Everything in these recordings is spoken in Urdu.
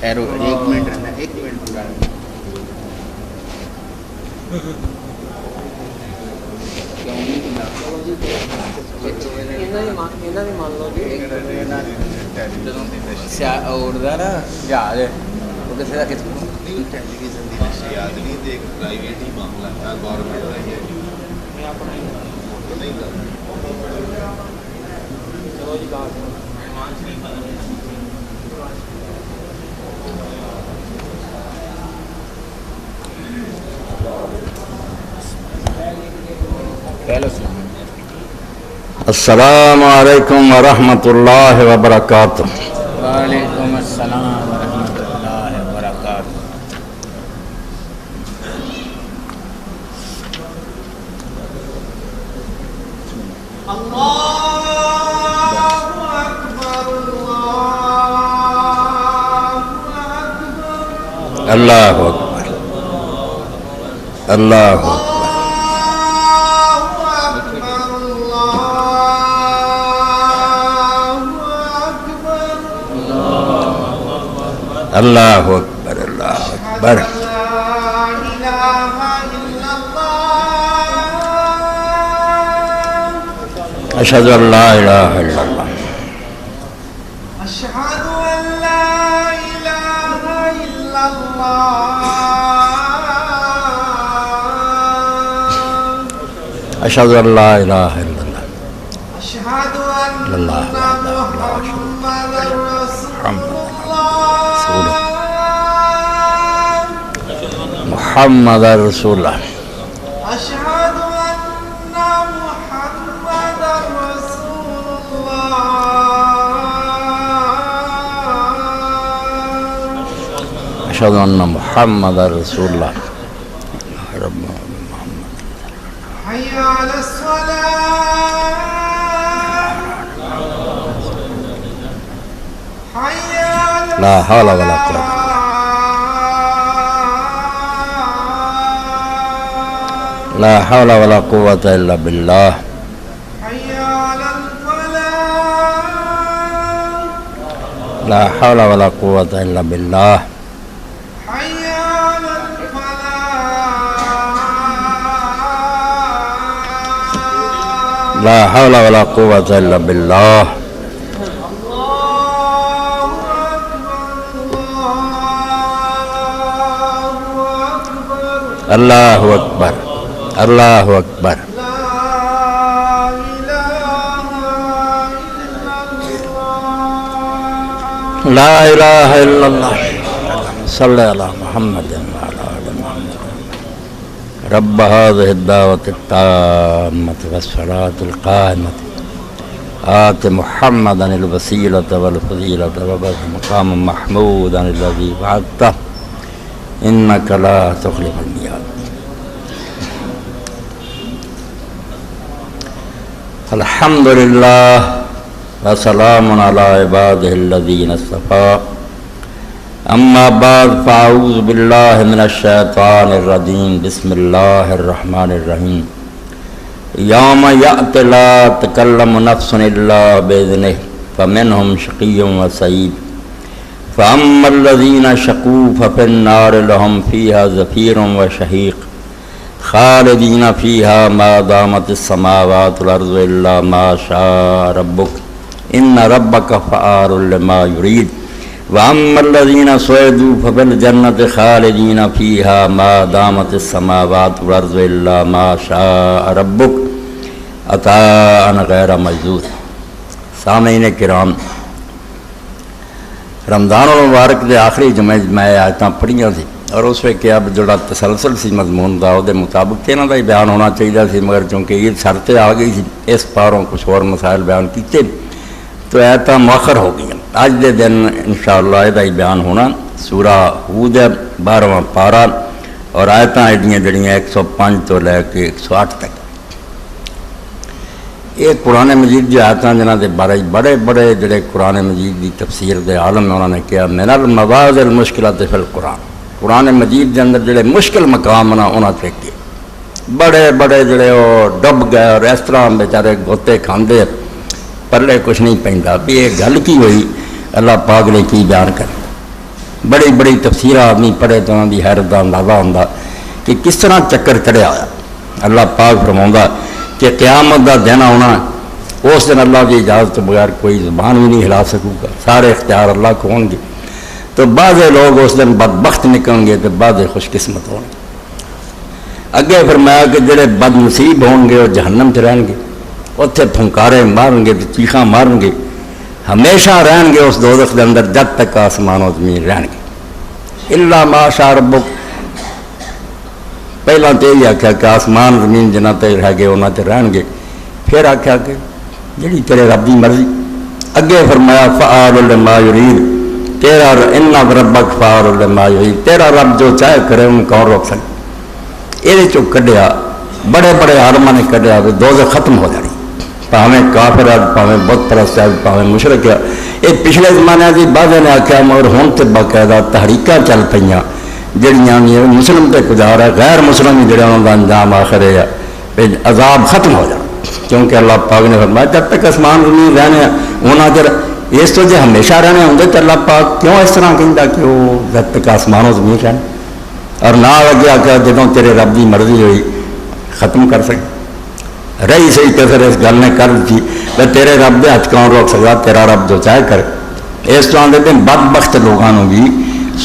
ٹھہرو ایک منٹ رہنا ایک منٹ پورا اڑتا نا جہاز وہ کسی کا ٹیلیویژن کی نشریات نہیں ایک پرائیویٹ ہی معاملہ تھا گورنمنٹ کا یہ نہیں تھا السلام علیکم ورحمۃ اللہ وبرکاتہ۔ وعلیکم السلام ورحمۃ اللہ وبرکاتہ۔ اللہ اکبر اللہ اکبر اللہ اکبر اللہ اکبر۔ اشہد ان لا الہ الا اللہ۔ اشہد ان لا الہ الا اللہ۔ اشہد ان لا الہ الا اللہ۔ اشہد ان محمد محمد رسول اللہ۔ اشہد ان محمد رسول اللہ۔ اشہد ان محمد رسول اللہ۔ حی علی الصلاۃ حی علی لا حول ولا قوة لا حول ولا قوة الا باللہ۔ حی علی الفلاح لا حول ولا قوة الا باللہ۔ حی علی الفلاح لا حول ولا قوة الا باللہ۔ اللہ اکبر اللہ اکبر۔ لا الہ الا اللہ۔ صلی علی محمد وعلی آل محمد۔ رب هذه الدعوة التامة والصلاة القائمة آت محمدا الوسيلة والفضيلة وبعث مقام محمودا الذي وعدته إنك لا تخلف الميعاد۔ الحمد لله وسلام على عباده الذين اصطفى، أما بعد فأعوذ بالله من الشيطان الرجيم، بسم الله الرحمن الرحيم۔ يوم يأتي لا تكلم نفس إلا بإذنه فمنهم شقي وسعيد، فأما الذين شقوا ففي النار لهم فيها زفير وشهيق خالدين فيها ما دامت السماوات والأرض إلا ما شاء ربك إن ربك فعال لما يريد، وأما الذين سعدوا ففي الجنة خالدين فيها ما دامت السماوات والأرض إلا ما شاء ربك عطاء غير مجذوذ۔ سامعین کرام، رمضان المبارک دے آخری جمعے میں آیتاں پڑھیاں تھی اور اس میں کیا جڑا تسلسل سی مضمون دا وہ مطابق تے انہاں دا ہی بیان ہونا چاہیے سی، مگر چونکہ عید سر تے آ گئی سی اس پاروں کچھ اور مسائل بیان کیتے تو آیتاں مؤخر ہو گئی۔ اج دے دن انشاءاللہ یہ بیان ہونا سورہ ہود 12واں پارا اور آیتاں ایڈیاں جڑیاں 105 تو لے کے 108 تک۔ یہ قرآن مجید جو آیتاں جنہاں دے بارے بڑے بڑے جڑے قرآن مجید دی تفسیر دے عالم میں انہوں نے کہا من المواضع المشکلات فی القرآن، قرآن مجید دے اندر جڑے مشکل مقام نا انہاں تے کے بڑے بڑے جڑے وہ ڈب گئے اور اس طرح بیچارے گوتے کھاندے پلے کچھ نہیں پیندا بھی یہ گل کی ہوئی اللہ پاک نے کی بیان کر۔ بڑی بڑی تفسیر آدمی پڑھے تو انہوں کی حیرت کا اندازہ ہوتا کہ کس طرح چکر چڑھیا ہوا۔ اللہ پاک فرماؤں کہ قیامت کا دن آنا، اس دن اللہ کی اجازت تو بغیر کوئی زبان بھی نہیں ہلا سکے گا، سارے اختیار اللہ کو ہوں گے۔ تو بعض لوگ اس دن بدبخت نکلیں گے تو بعض خوش قسمت ہوں گے۔ اگے فرمایا کہ جڑے بد نصیب ہون گے وہ جہنم سے رہن گے، اتنے پھنکارے مارن گے، چیخاں مارن گے، ہمیشہ رہن گے اس دوزخ کے اندر جب تک آسمان و زمین رہن گے۔ الا ما شاء ربک، پہلا تو یہ آخیا کہ آسمان زمین جنہ تک رہ گئے انہوں تے رہن گے، پھر آخیا کہ جڑی تیرے رب کی مرضی۔ اگے فرمایا فعال لما یرید، تیرا ان ربک فعال لما یرید، تیرا رب جو چاہے کرے ان کون روک سکے۔ یہ چو کڈیا بڑے بڑے عالماں نے کڈیا کہ دوزخ ختم ہو جانی، پاویں کافر ہے، پاویں بت پرست ہے، پاویں مشرک ہے۔ یہ پچھلے زمانے کی بعض نے آخیا مگر ہوں تو باقاعدہ تحریکاں چل پہ جڑیاں مسلم تے گزار ہے، غیر مسلم ہی جڑا انہوں کا انجام آخر ہے عذاب ختم ہو جانا، کیونکہ اللہ پاک نے فرمایا جب تک آسمان زمین رہنے انہاں چر اس تو جے ہمیشہ رہنے ہوں تو اللہ پاک کیوں اس طرح کہندا کہ وہ جب تک آسمان و زمین رہنے، اور نہ اگے آخیا جدوں تیرے رب کی مرضی ہوئی ختم کر سکے۔ رہی صحیح تو پھر اس گل نے کر دی کہ تیرے رب دے ہاتھ کون روک سکتا، تیرا رب جو چاہے کرے۔ اس طرح کے بدبخت لوگوں بھی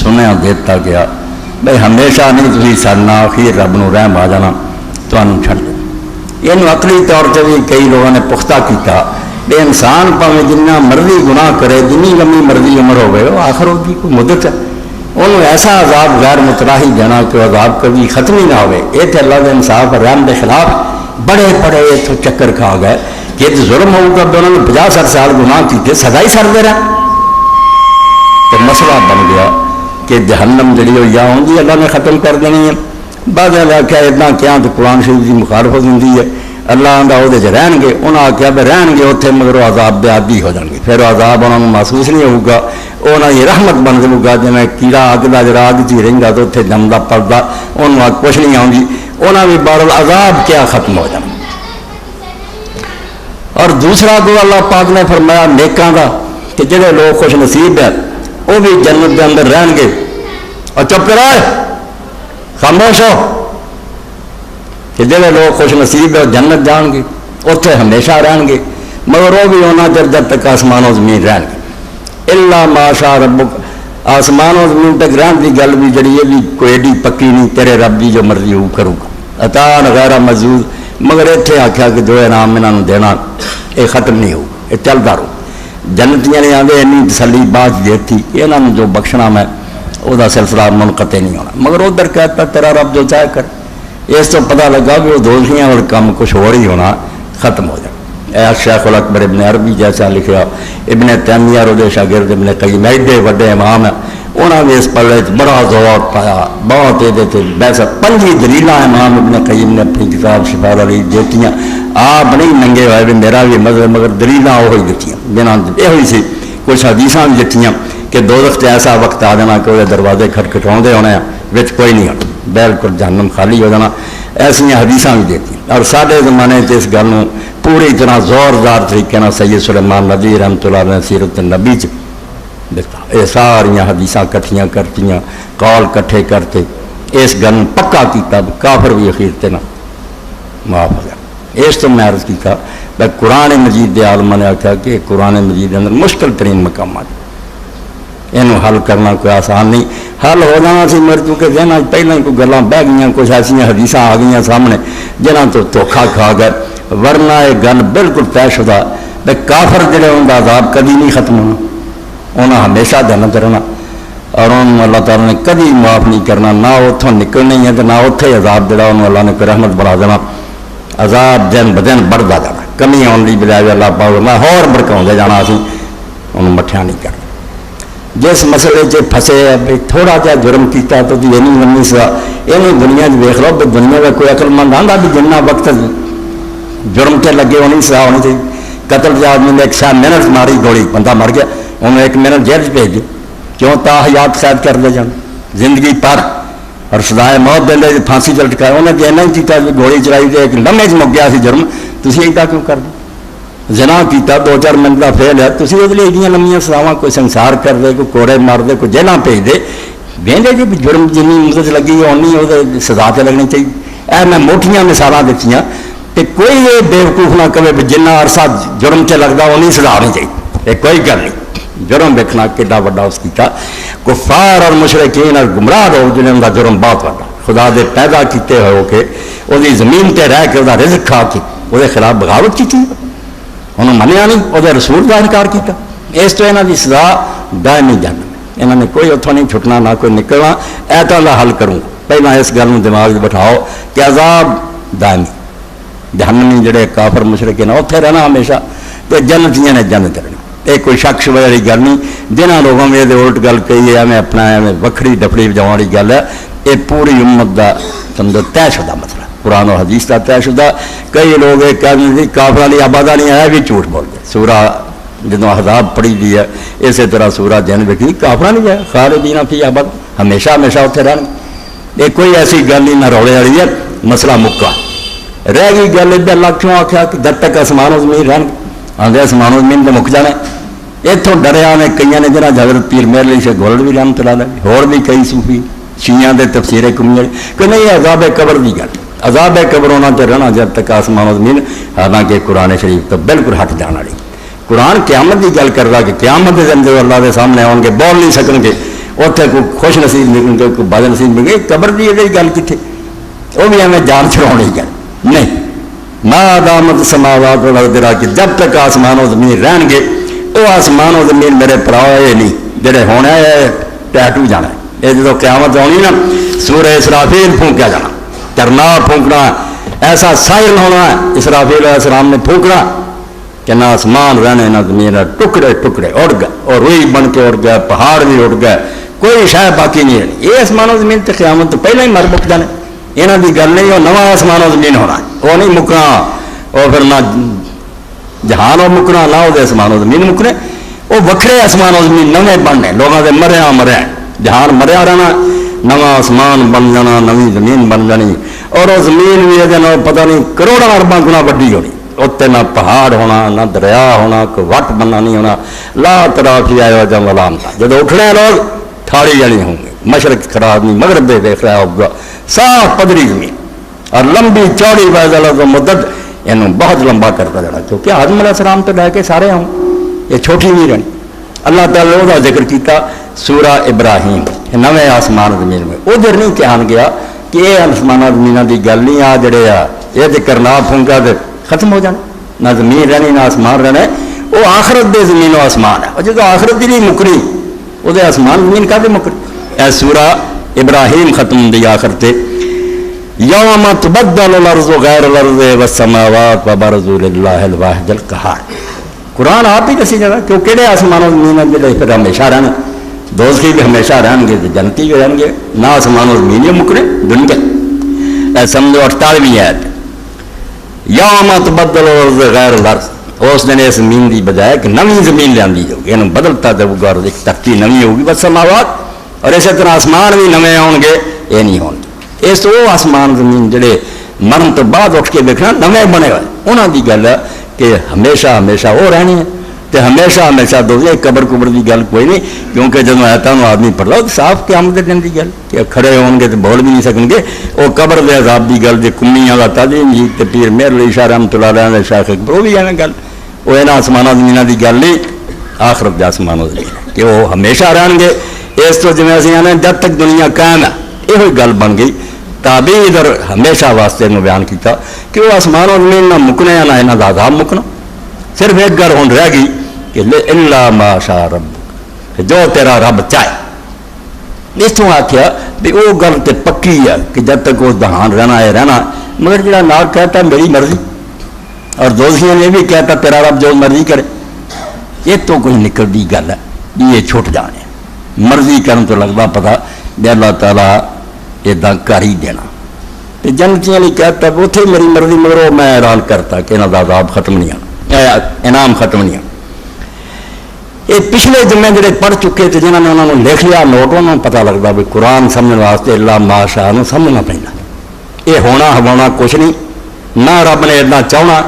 سنیا دیتا گیا بھائی ہمیشہ نہیں تھی سارنا آخر رب نو رحم آ جانا تمہیں چھڈ دے۔ یہ عقلی طور سے بھی کئی لوگوں نے پختہ کیتا کہ انسان پاویں جنہ مرضی گناہ کرے، جنی لمبی مرضی عمر ہوئے وہ آخر وہ کوئی مدت ہے، انہوں ایسا عذاب غیر متراحی دینا کہ وہ عذاب کبھی ختم ہی نہ ہوئے۔ یہ تو اللہ کے انصاف رحم کے خلاف بڑے بڑے اتوں چکر کھا گئے کہ یہ ظلم ہوگا کہ انہوں نے 50-60 سال گناہ کیتے سزا ہی سر دے رہا، تو مسئلہ بن گیا کہ جہنم جڑی ہوئی ہوں گی اللہ نے ختم کر دینی ہے۔ بعض نے آخیا اتنا کیا تو قرآن شریف کی مخالفت ہوتی ہے، اللہ آدھا وہ رہن گے، انہوں نے آخیا بھی رہن گے اتنے مگر وہ عذاب بے عادی ہو جان گے، پھر وہ عذاب انہوں نے محسوس نہیں ہوگا، انہوں کی رحمت بن جائے گا، جی کیڑا اگ کا جڑا اگ چ رہتا تو اتنے جمدا پڑتا انہوں اگ کچھ نہیں آؤں گی، انہوں بھی بار عذاب کیا ختم ہو جانا۔ اور دوسرا تو اللہ پاک نے فرمایا نیکاں دا کہ جڑے لوگ خوش نصیب ہے وہ بھی جنت کے اندر رہن گے، اور چپ کرائے خاموش ہو کہ جڑے لوگ خوش نصیب ہے جنت جان گے، اتنے ہمیشہ رہن گے، مگر وہ بھی ہونا چر جب تک آسمان و زمین رہن گے۔ الا ما شاء ربک، آسمان و زمین تک رہن کی گل بھی جڑی ہے بھی کوئی ایڈی پکی نہیں، تیرے رب کی جو مرضی وہ کروں گا، عطا غیر مجوز، مگر اتنے آخیا کہ جو انعام انہوں نے دینا یہ ختم نہیں ہوگا، یہ چلتا رہو۔ جنتیاں نے آدھے اینی تسلی بات دیتی یہاں جو بخشنا میں وہ سلسلہ منقطع نہیں ہونا، مگر ادھر کہتا تیرا رب جو چاہے کر، اس تو پتہ لگا کہ وہ دوزخیاں اور کم کچھ ہو رہی ہونا ختم ہو جائے۔ شیخ الاکبر ابن عربی جیسا لکھا، ابن تیمیہ اور شاگرد ابن قیم ایڈے وڈے امام ہیں، انہوں نے اس پلے بڑا زور پایا، بہت یہ ویسے 5 دلیل امام ابن قیم نے اپنی کتاب شفاء علی دیتی، آپ نہیں ننگے ہوئے بھی میرا بھی مذہب، مگر دلیل وہی دیتی جنہوں یہ ہوئی سی، کچھ حدیثاں بھی دیتی کہ دوزخ سے ایسا وقت آ جانا کہ وہ دروازے کھٹکھٹاؤندے ہونے وچ کوئی نہیں ہونا، بالکل جہنم خالی ہو جانا، ایسا حدیثاں بھی دیتی۔ اور سارے زمانے سے اس گل پوری طرح زوردار طریقے سید سلیمان ندوی رحمۃ اللہ علیہ سیرت النبی دیتا، یہ ساریا حدیثاں کٹھیاں کرتیاں، قول کٹھے کرتے اس گل پکا کیتا کافر بھی اخیر تے نہ معاف ہو گیا۔ اس تو میں عرض کیتا میں قرآن مجید دے عالماں نے آخیا کہ قرآن مجید کے اندر مشکل ترین مقامات یہ حل کرنا کوئی آسان نہیں، حل ہو جانا سی مر چکے ذہن پہلے کوئی گلاں بہ گئی، کچھ ایسا حدیث آ گئی سامنے جنہاں تو دھوکھا کھا گئے، ورنہ یہ گل بالکل طے شدہ کہ کافر جڑے ان کا عذاب کدی نہیں ختم ہونا، انہیں ہمیشہ جنت رہنا، اور انہوں اللہ تعالیٰ نے کدی معاف نہیں کرنا، نہ اتوں نکلنا ہی ہے تو نہ اتنے عذاب جڑا انہوں اللہ نے کوئی رحمت بنا دینا، عذاب دن بدن بڑھتا جانا، کمی آنے کی بجائے اللہ پاک میں ہور بڑکاؤں جانا، اسی انہوں مٹھیا نہیں کرنا۔ جس مسئلے سے پھسے بھائی تھوڑا جہا جرم کیتا تو یہ نہیں لمبی سزا، یہ دنیا ویخ لو بھی دنیا کا کوئی عقل مند آتا بھی جنہ وقت جرم سے لگے انہیں سزا ہونی چاہیے۔ قتل کے آدمی نے 100 منٹ ماری گولی، بندہ مر گیا، انہوں 1 منٹ جیل بھیج دی، کیوں تا حیات قید کر دے جان زندگی پر، اور سزائے موت دے دے پھانسی چ لٹکایا، انہیں تو ایسا ہی کیا گولی چلائی تو ایک لمحے چ مک گیا سی جرم، تھی ایڈا کیوں کر دو؟ زنا کیتا 2-4 منٹ کا فیل ہے تسی وہ ایڈیاں لمبیاں سزاواں کوئی سنسار کر دے کوئی کوڑے مار دے کوئی جیلوں بھیج دے وہدے جی جرم جنی مدت لگی اونی وہ سزا تو لگنی چاہیے اے میں موٹیاں مثالاں دتیاں کہ کوئی یہ بیوقوف نہ کہے بھی جنہ عرصہ جرم سے لگتا اونی سزا ہونی چاہیے یہ کوئی گل نہیں جرم دیکھنا کیڈا وڈا اس کیتا کفار اور مشرکین اور گمراہ لوگ جنہیں ان کا جرم بہت وڈا خدا دے پیدا کیتے ہو کے وہ زمین تے رہ کے وہ رزق کھا کے وہ خلاف بغاوت کی انہوں منیا نہیں وہ رسول کا انکار کیتا اس تو یہاں کی سزا دائمی جہنم انہوں نے کوئی اتوں نہیں چھٹنا نہ کوئی نکلنا ایتاں کا حل کروں پہلے اس گل دماغ بٹھاؤ کہ عذاب دائمی جہنمی جڑے کافر مشرک نے اتنے رہنا ہمیشہ تو جنتیاں نے جنت رہنا یہ کوئی شک شبہ والی گل نہیں جنہوں لوگوں میں یہ الٹ گل کہی ہے میں اپنا وکری ڈپڑی بجاؤ والی گل ہے یہ پوری امت کا سمجھو طے شدہ مسئلہ قرآن و حدیث کا طے شدہ کئی لوگ یہ کہتے ہیں کافر والی آبادہ نہیں ہے بھی جھوٹ بول گئے سورہ جدوں احزاب پڑھی دی ہے اسی طرح سورہ جن ویکھی کافر نہیں ہے خالدین فی ابد ہمیشہ ہمیشہ اتنے رہن یہ کوئی ایسی گل نہیں نہ روڑے والی ہے مسئلہ مکا رہ گئی گل ادھر اللہ کیوں آخیا کہ جب تک آسمان و زمین رہن آدھے آسمان و زمین تو مک جانے اتوں ڈریا نے کئی نے جنہیں حضرت پیر مہر علی شیخ گولڈ بھی رحمت اللہ علیہ ہور بھی کئی صوفی شیعہ دے تفسیر کمی کہ نہیں عذاب قبر کی گل عذاب قبر ہونا تو رہنا جب تک آسمان و زمین حالانکہ قرآن شریف تو بالکل ہٹ جان والی قرآن قیامت کی گل کر رہا کہ قیامت کے دن جو اللہ کے سامنے آؤ گے بول نہیں سکن گے اتنے کوئی خوش نصیب ملیں گے کوئی بد نصیب ملیں گے قبر کی یہ گل کتنے وہ بھی ہمیں جان چھڑانے کی گل نہیں ما دامت سماوات والارض کہ جب تک آسمان و زمین رہن گے وہ آسمان و زمین میرے پراؤ یہ نہیں جڑے ہونے ٹیٹو جانا یہ جب قیامت آنی نا سورہ اسرافیل پھونکیا جانا کرنا پھونکنا ایسا سائر ہونا اسرافیل علیہ السلام نے پھونکنا کہ نہ آسمان رہنے نہ زمین ٹکڑے ٹکڑے اڑ گئے اور روئی بن کے اڑ گئے پہاڑ بھی اڑ گئے کوئی شاید باقی نہیں رہی یہ آسمان و زمین تو قیامت تو پہلے ہی مر مک جانے یہاں کی گل نہیں وہ نواں آسمان و زمین ہونا وہ نہیں مکنا وہ پھر نہ جہان وہ مکنا نہ وہ آسمان و زمین مکنے وہ وکھرے آسمان و زمین نویں بننے لوگوں کے مریا مریا جہان مریا رہنا نواں آسمان بن جانا نویں زمین بن جانی اور وہ زمین بھی یہ پتہ نہیں کروڑوں ارباں گنا وڈی ہونی اتنے نہ پہاڑ ہونا نہ دریا ہونا کوئی وٹ بننا نہیں ہونا لا ترافی آئے جب علام تھا جب اٹھنے لوگ تھاڑی جانی ہوں گے مشرق خراب نہیں مغرب دے دیکھ رہا ہوگا صاف پدری زمین اور لمبی چوڑی ویزل مدت یہ بہت لمبا کرتا جانا کیونکہ آدم علیہ السلام تو لے کے سارے ہوں یہ چھوٹی نہیں رہنی اللہ تعالیٰ نے وہ ذکر کیتا سورہ ابراہیم نویں آسمان زمین میں ادھر نہیں دھیان گیا کہ یہ آسمان زمین کی گل نہیں آ جڑے آ یہ تو کرنا پھونکا تو ختم ہو جانا نہ زمین رہنی نہ آسمان رہنا وہ آخرت دے زمین و آسمان ہے اور جب آخرت دی نہیں مکری وہ آسمان زمین کا بھی مکری اے سورہ ابراہیم ختم دی آخر تے یوم تبدل الارض غیر الارض والسماوات وبرزوا للہ الواحد القہار قرآن آپ ہی دسی جانا کہ وہ کہڑے آسمان و زمین جڑے پھر ہمیشہ رہنا دوزخی بھی ہمیشہ رہن گے جنتی بھی رہن گے نہ آسمان و زمین یہ مکرے دنیا اے سمجھو 48ویں آیت یوم تبدل الارض غیر الارض اس دن اس زمین کی بجائے کہ نویں زمین لینی جاؤ گی یہ بدلتا جاؤ گا اور ایک ترقی نویں ہوگی والسماوات اور اسی طرح آسمان بھی نویں آؤ گے یہ نہیں ہون گے اس تو وہ آسمان زمین جڑے مرن تو بعد اٹھ کے دیکھنا نویں بنے ہوئے انہوں کی گل ہے کہ ہمیشہ ہمیشہ وہ رہنی ہے تو ہمیشہ ہمیشہ دو قبر قبر کی گل کوئی نہیں کیونکہ جب ایتاں آدمی پڑھ لو تو صاف قیامت دن کی گل کہ کھڑے ہون گے تو بول بھی نہیں سکیں گے وہ قبر دے عذاب کی گل جی کمیاں کا تعلیم جی تو پیر مہر علی شاہ رحمۃ اللہ علیہ شیخ اکبر وہ بھی ہے نا گل وہ یہاں آسمان زمین کی گل نہیں آخرت دے آسمان و زمین کہ وہ ہمیشہ رہن گے اس تو جی اِسی آنے جب تک دنیا قائم ہے یہ گل بن گئی تابع ادھر ہمیشہ واسطے بیان کیتا کہ وہ آسمان و زمین نہ مکنے نہ یہاں کا عذاب مکنا صرف ایک گل ہوں رہ گئی کہ الا ما شاء رب جو تیرا رب چاہے اس تو آخیا بھی وہ گل تو پکی ہے کہ جب تک وہ دہان رہنا ہے رہنا مگر جڑا نال کہتا میری مرضی اور دوستیوں نے بھی کہتا تیرا رب جو مرضی کرے یہ تو کوئی نکلتی گل ہے یہ چھوٹ جانے مرضی کرن تو لگتا پتا بھی اللہ تعالیٰ ادا کر ہی دینا جنتیاں نہیں کہتا اتنے میری مرضی مگر میں اعلان کرتا کہ انہوں کا عذاب ختم نہیں آنا انعام ختم نہیں آنا یہ پچھلے جمعے جڑے پڑھ چکے تھے جنہوں نے انہوں نے لکھ لیا نوٹ انہوں نے پتا لگتا بھی قرآن سمجھنے واسطے اللہ ماشاء سمجھنا پہنا یہ ہونا ہوانا کچھ نہیں نہ رب نے اتنا چاہنا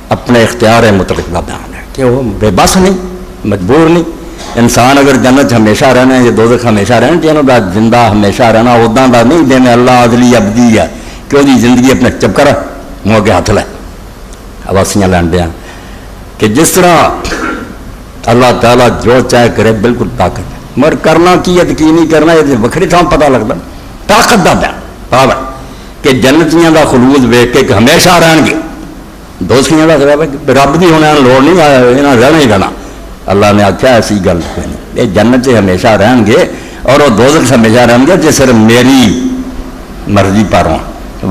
اپنے اختیار مطلق کا بیان ہے کہ وہ بے بس نہیں، مجبور نہیں. انسان اگر جنت ہمیشہ رہنا ہے یا دوزخ ہمیشہ رہنا جنہوں کا زندہ ہمیشہ رہنا ادا کا نہیں جی اللہ عدلی ابدی ہے کہ وہ زندگی اپنے چپ کر منہ کے ہاتھ لے آواسیاں لین دیا کہ جس طرح اللہ تعالیٰ جو چاہے کرے بالکل طاقت ہے، مگر کرنا کی ہے کی نہیں کرنا یہ وکری تھان پتہ لگتا طاقت کا بیان پاور کہ جنتیاں کا خلود ویک کے ہمیشہ رہن گے. دوستیاں کا سبب ہے کہ رب کی ہونے لوڑ نہیں یہاں رہنا ہی رہنا. اللہ نے آخیا ایسی گل کوئی نہیں، یہ جنت سے ہمیشہ رہن گے اور وہ دوزخ سے ہمیشہ رہن گے جس صرف میری مرضی پر ہوں،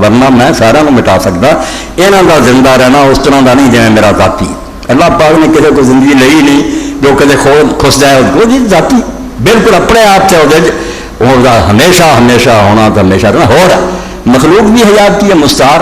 ورنہ میں سارا کو مٹا سکتا. یہاں کا زندہ رہنا اس طرح کا نہیں جی میرا ذاتی. اللہ پاک نے کسی کو زندگی لئی نہیں جو کدے خس جائے وہ جی ذاتی بالکل اپنے آپ سے وہ ہمیشہ ہمیشہ ہونا تو ہمیشہ رہنا ہو رہا. مخلوق بھی حیات کی ہے، مستعار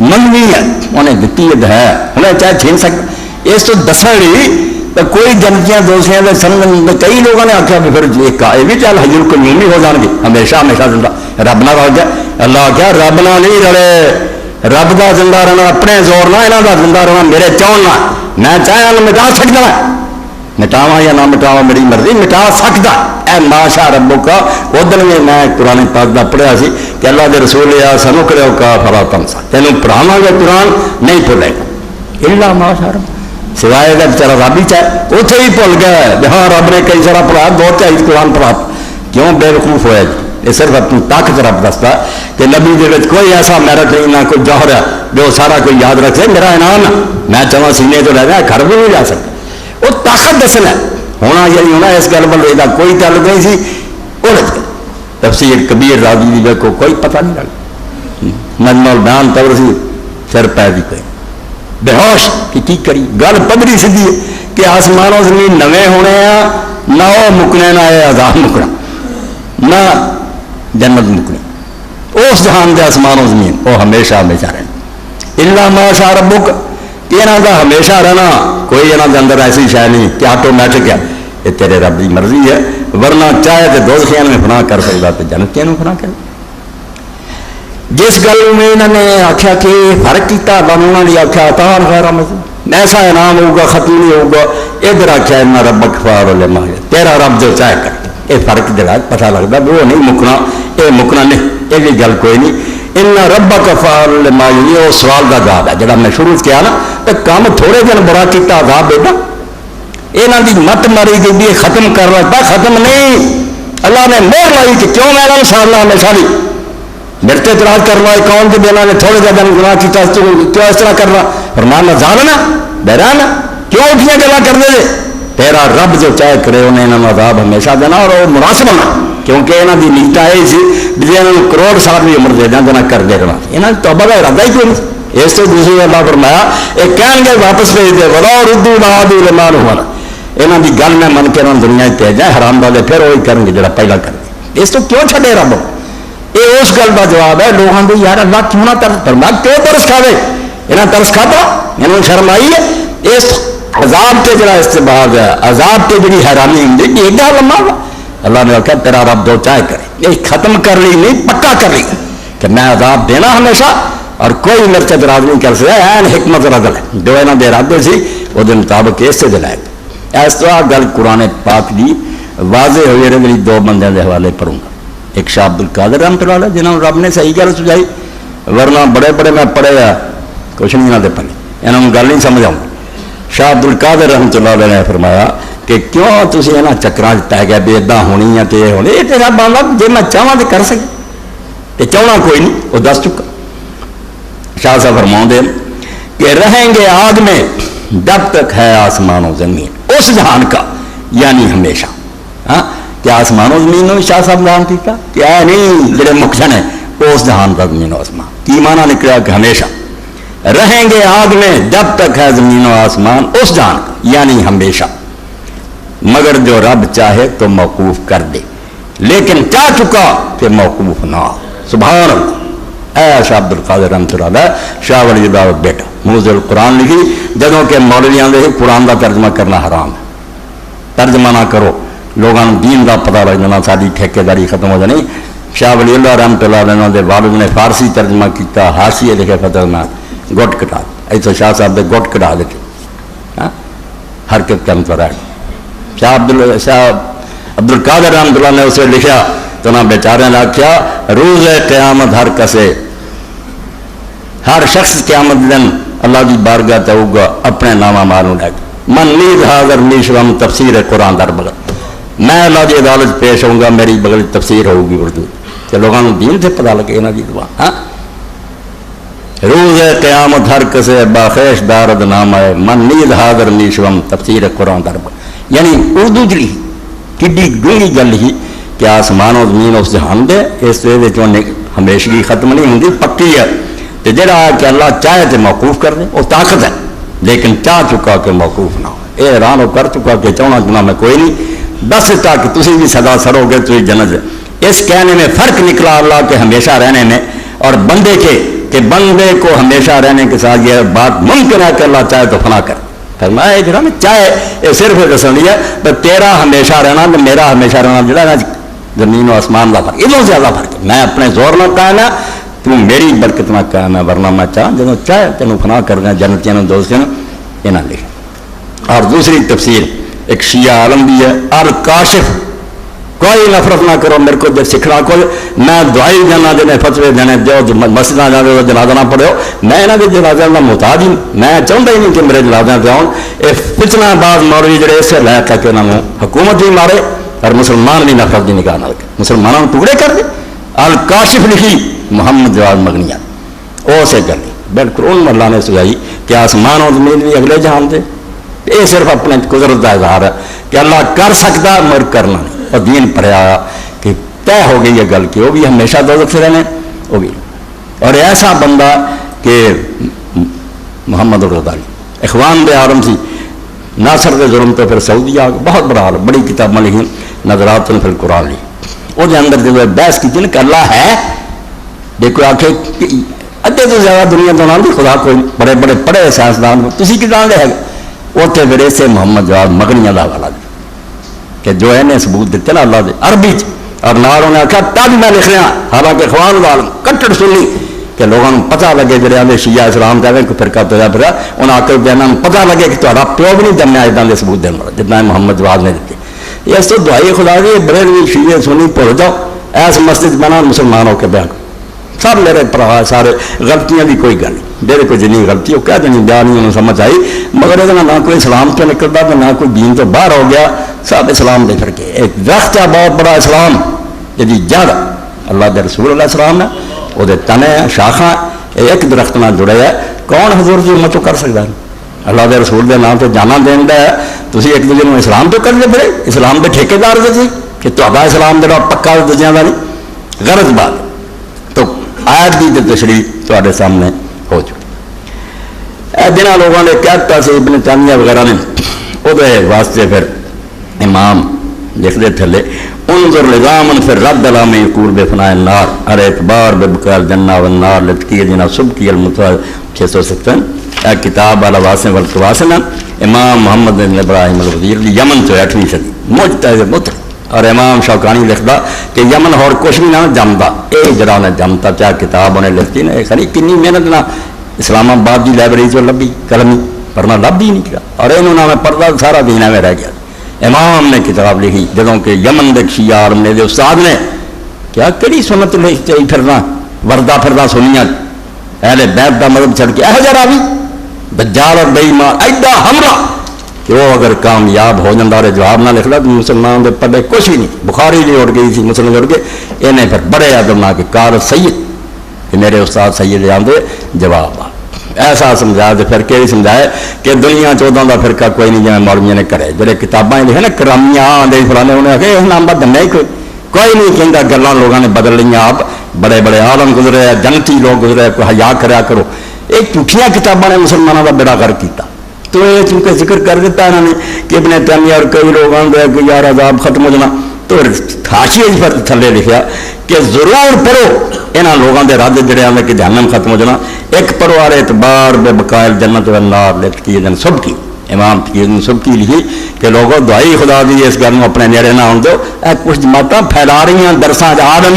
منگنی ہے، انہیں دیتی ہے انہیں چاہے چھین سکتا. اس تو دسڑی تو کوئی جنتیاں دوستیاں سمجھ کئی لوگوں نے آخیا بھی پھر یہ بھی چل حجر قیومی ہو جان گے ہمیشہ ہمیشہ زندہ. رب نہ کہا گیا اللہ آخیا رب نہ نہیں رلے، رب کا زندہ رہنا اپنے زور نہ یہاں کا زندہ رہنا میرے چاہن نہ. میں چاہے مٹا سکتا مٹاوا یا نہ مٹاوا میری مرضی مٹا سکتا. اے ماشا ربو کا ادھر میں قرآن پاک کا پڑھیا سی کہ اللہ کے رسول آ سنو کرو کا فلا تنسا تینوں پڑھاوا گے قرآن نہیں بھولے گا اللہ ماشا رب سوائے کا بچارا رب ہی چاہے اتنے ہی بھول گیا ہاں رب نے کئی سارا پڑھا دو چاہیے قرآن پڑھا کیوں بے وقوف ہوا جی. یہ صرف اپنی طاقت رب دستا کہ نبی کے کوئی ایسا میرٹ نہیں نہ کوئی جوہر ہے جو سارا کوئی یاد رکھے میرا انعام ہے میں چاہوں سینے تو لے جائیں گھر بھی نہیں جا سکتا. وہ طاقت دسنا ہونا یا نہیں ہونا اس گل بل یہ کوئی تعلق نہیں سی. الجھ گئے تفسیر کبیر راضی دی کو کوئی پتہ نہیں لگا مجمع البیان طور سی سر پہ بھی کوئی بے ہوش کی کری گل پدری سیدھی ہے کہ آسمانوں زمین نویں ہونے ہیں نہ وہ مکنے نہ یہ عذاب مکنا نہ جنت مکنی اس جہان دے آسمانوں زمین وہ ہمیشہ ہمیشہ رہنا اللہ ماشاء ربک یہاں کا ہمیشہ رہنا کوئی یہاں کے اندر ایسی شے نہیں کہ آٹومیٹک ہے یہ تیرے رب کی مرضی ہے ورنہ چاہے تو دوزخیاں میں فنا کر سکتا تو جنتیاں میں فنا کر. جس گل میں انہوں نے آخیا کہ فرق کیا انہوں نے آخیا تار غیر مزید ایسا انعام ہوگا ختم نہیں ہوگا ادھر آخیا اتنا رب کفار لما تیرا رب جو چاہے کر یہ فرق جگہ پتہ لگتا وہ نہیں مکنا یہ مکنا نہیں یہ بھی گل کوئی نہیں. ان رب کفار لما یہ سوال کا جواب ہے جڑا میں شروع کیا نا تو کام تھوڑے دن بڑا کیتا عذاب بیٹا یہاں کی مت ماری گئی بھی ختم کر رہا ختم نہیں. اللہ نے مہر لائی کہ کیوں میں انشاءاللہ ہمیشہ بھی میرے سے اعتراض کرنا ہے کون کے دن نے تھوڑے سے دن گناہ کیا کیوں اس طرح کرنا فرمانا جاننا بہرانا کیوں اٹھیاں گلا کر دے تیرا رب جو چاہے کرے انہیں انہوں نے عذاب ہمیشہ دینا اور وہ مناسب ہونا کیونکہ یہاں کی نیتا یہ سی بھی کروڑ سال بھی عمر دے دیں تو نہ کر دے رہنا یہاں توبہ کا ارادہ ہی کوئی نہیں. اس سے دوسری اللہ فرمایا یہ کہیں گے واپس بھیج دے بڑا اور اردو بہادی رمان ہونا یہاں کی گل میں من کے انہوں دنیا بھیجا حرام والے پھر وہی کریں گے جڑا پہلا کر دے. اس تو کیوں چھڈے رب یہ اس گل کا جواب ہے لوگوں کو یار اللہ کیوں نہ ترس فرمایا کیوں ترس کھاوے یہاں ترس کھاتا یہاں شرم آئی ہے اس عذاب کے جڑا استباد ہے عذاب کے جڑی حیرانی ہوں کہ ایڈا لمبا اللہ نے کہا تیرا رب جو چاہے کرے یہ ختم کر لی نہیں پکا کر لی کہ میں عذاب دینا ہمیشہ اور کوئی میرے سے اعتراض نہیں کر سکتا این حکمت رضل ہے جو یہاں دے ارادے سی وہ مطابق اس سے دلائے اس طرح گل قرآن پاک دی واضح ہوئی رہے میری دو بندے کے حوالے پڑھوں گا. ایک شاہ عبد القادر رحمۃ اللہ علیہ جنہوں رب نے صحیح گل سمجھائی ورنہ بڑے بڑے میں پڑھے کچھ نہیں نہ دے پڑھے انہوں گل نہیں سمجھ آؤں. شاہ عبد القادر رحمۃ اللہ علیہ نے فرمایا کہ کیوں تھی یہاں چکران پی گیا بھی ادا ہونی ہے تو یہ ہونی یہ تیرا بندہ جی میں چاہوں تو کر سکے تو چاہنا کوئی نہیں وہ دس چکا. شاہ صاحب فرماؤں دے کہ رہیں گے آگ میں جب تک ہے آسمان و زمین اس جہان کا یعنی ہمیشہ. ہاں کیا آسمان و زمین نے شاہ صاحب جہان کیا کیا نہیں جڑے مکشن ہیں اس جہان کا زمین و آسمان کی معنی نکلا کہ ہمیشہ رہیں گے آگ میں جب تک ہے زمین و آسمان اس جہان کا یعنی ہمیشہ مگر جو رب چاہے تو موقوف کر دے لیکن چاہ چکا کہ موقوف نہ ہو. سبحان اللہ. اے شاہ عبد القادر رحمۃ اللہ علیہ شاہ ولی اللہ بیٹا موزل القرآن لکھی جدوں کہ مولویاں دے قرآن کا ترجمہ کرنا حرام ہے. ترجمہ نہ کرو لوگوں دین کا پتہ لگ جانا ساری ٹھیکے داری ختم ہو جانی. شاہ ولی اللہ رحمۃ اللہ علیہ دے والد نے فارسی ترجمہ کیا حاشیے لکھے فتح میں گٹ کٹا اتوں شاہ صاحب کے گٹ کٹا دیتے ہاں حرکت کرنے تو رہ شاہ عبد القادر رحمۃ اللہ نے اسے لکھا تو انہوں بیچارے نے آخیا روز قیامت ہر کسے ہر شخص قیامت دن اللہ کی بارگاہ تے ہوگا اپنے نامہ ماروں لے کے من نیز حاضر نیشرم تفسیر قرآن در بغل میں اللہ کی عدالت پیش ہوں گا میری بغل تفسیر ہوگی اردو کہ لوگوں کو دین سے پتہ لگے یہاں کی دعا ہاں روز قیامت ہر کسے باخیش دارد نام ہے من نیز حاضر نیشرم تفسیر قرآن در بغل یعنی اردو جلی کڈی گنگی گل ہی کہ آسمان و زمین اس جہان دے اس ہمیشگی ختم نہیں ہوتی پکی ہے تو جڑا کہ اللہ چاہے تو موقوف کر دے وہ طاقت ہے لیکن چاہ چکا کہ موقوف نہ ہو یہ اعلان کر چکا کہ چونا چنا میں کوئی نہیں دس تا کہ تسی بھی سدا سرو گے تو جنت ہے اس کہنے میں فرق نکلا اللہ کے ہمیشہ رہنے میں اور بندے کے کہ بندے کو ہمیشہ رہنے کے ساتھ یہ بات ممکن ہے کہ اللہ چاہے تو فنا کر فرمایا یہ جڑا میں چاہے یہ صرف تسلی ہے تو تیرا ہمیشہ رہنا تو میرا ہمیشہ رہنا جڑا زمین و آسمان کا فرق ادھر زیادہ فرق ہے میں اپنے زور نہ قائم ہے تو میری برکت نہ قائم ہے ورنہ میں چاہ جب چاہے تینوں فنا کر دیں جنتیاں دوستوں یہ نہ لکھیں اور دوسری تفسیر ایک شیعہ عالم بھی ہے الکاشف کوئی نفرت نہ کرو میرے کو جب سکھنا کوئی میں دعائی دینا دینے فتوے دینے جو مسجد نہ جانے جنازہ نہ پڑھو میں یہاں کے جنازے کا محتاج ہوں میں چاہتا ہی نہیں کہ میرے جنازے پہ آؤں یہ فتنہ باز مولوی جڑے اس سے لے کر کے انہوں حکومت بھی مارے اور مسلمان بھی نفرت کی نگاہ نہ رکھے مسلمانوں کو ٹکڑے کر دے الکاشف لکھی محمد جواد مغنیہ وہ سے کر لی بالکل ان اللہ نے سجائی کہ آسمان و زمین بھی اگلے جہان دے یہ صرف اپنے قدرت کا اظہار ہے کہ اللہ کر سکتا مگر کرنا نہیں اور دین پڑھا کہ طے ہو گئی یہ گل کہ وہ بھی ہمیشہ دوزخ سے رہنے وہ بھی اور ایسا بندہ کہ محمد الغزالی اخوان دے عالم سی ناصر دے ظلم تو پھر سعودی آ بہت بڑا حال بڑی کتابیں لکھی نظرات فی القرآن لی وہ اندر جب بحث کی کہ اللہ ہے دیکھو آ کے ادھے تو زیادہ دنیا تو نہ خدا کوئی بڑے بڑے پڑھے سائنسدان تھی کی جان رہے گا اتنے میرے سے محمد جواد مغنیہ کا حوالہ دیا کہ جو ہے نے ثبوت دیتے نا اللہ دے عربی اور نال انہیں آخیا تب میں لکھ رہا حالانکہ اخوان العالم کٹڑ سنی کہ لوگوں کو پتہ لگے جڑے آدھے شیعہ اسلام چاہے کوئی فرقہ تویا پھرا انہیں آ کے انہوں پتہ لگے کہ تھوڑا پیو بھی نہیں جمیا اتنا کے ثبوت دینے والا جتنا محمد جواد نے دیتے یہ اس تو دعائی خدا دی بریلوی شیعہ سنی بھول جاؤ ایس مسجد بنا مسلمان ہو کے بیان سب میرے پرا سارے غلطیاں بھی کوئی گل نہیں میرے کو جنی غلطی وہ کہہ دینی بیان نہیں انہوں سمجھ آئی مگر یہ نہ کوئی اسلام تو نکلتا تو نہ کوئی دین تو باہر ہو گیا سب اسلام دے کر کے ایک درخت ہے بہت بڑا اسلام جی جڑ اللہ کے رسول علیہ السلام ہے وہ تنے شاخا ایک درخت نہ جڑے ہے کون حضور کی امت کر سکتا ہے اللہ کے رسول کے نام سے جانا دینا ہے تھی ایک دوسرے میں اسلام تو کر دے پڑے اسلام کے ٹھیکےدار دے کہ تا اسلام جا پکا دوسرے کا نہیں غلط بات تو آیت کی تشریح تے سامنے ہو چکی جنہوں لوگوں نے کہتا سے ابن تیمیہ وغیرہ نے وہ واسطے پھر امام لکھتے تھلے انظر لزامن پھر رد علام یقول بے فناء النار ارے اعتبار بے بقاء الجنہ والنار لتکی جنا سبکی المتوال 657 کتاب علی واسن والقواسن امام محمد بن ابراہیم الوزیر یمن تو 8ویں صدی مجتہد مطر اور امام شوکانی لکھتا کہ یمن اور کچھ بھی نہ جمتا یہ جڑا نے جمتا کیا کتاب انہیں لکھتی نا خری کنی محنت نہ اسلام آباد کی لائبریری چ لبھی قلمی پڑھنا لب ہی نہیں کیا اور انہوں نے پڑھتا سارا دین میں رہ گیا امام نے کتاب لکھی جدوں کہ یمن دے شیعہ عالم نے استاد نے کیا کہڑی سنت چاہیے پھرنا وردہ پھرنا سنیا اہل بیت کا مذہب چھڑ کے یہ جا بھی دجال اور بے ایمان ایڈا حملہ کہ وہ اگر کامیاب ہو جاتا رہے جواب نہ لکھتا تو مسلمان دے پڑھے کچھ بھی نہیں بخاری نہیں اڑ گئی تھی مسلم اڑ گئے انہیں پھر بڑے ادب نہ کہ کار سید کہ میرے استاد سید آدھے جواب ایسا سمجھایا تو پھر کہ سمجھائے کہ دنیا 14 کا فرقہ کوئی نہیں جائے مولویوں نے کرے جڑے کتابیں لکھے نا کرامیاں آدھے فلانے انہیں آخر اس نام بد نہیں کوئی نہیں کہتا گلاں لوگوں نے بدل لیا آپ بڑے بڑے عالم گزرے جنتی لوگ گزرے کوئی حیا کریا کرو ایک جھوٹیاں کتابوں نے مسلمانوں کا بیڑا غرق کیتا تو یہ چونکہ ذکر کر دیتا انہوں نے کہ ابن تیمیہ اور کئی لوگ آدھے کہ یار عذاب ختم ہو جانا تو حاشیے پر تھلے لکھا کہ ضرور پڑھو یہاں لوگوں کے رد جڑے آدھے کہ جہنم ختم ہو جانا ایک پڑھو آر اعتبار بے بقائل جنت والنار لتکی جن سب کی امام تقی سب کی لکھی کہ لوگوں دعائی خدا دی اس گل اپنے نیڑے نہ آن دو کچھ جماعتیں پھیلا رہی ہیں درساں آدم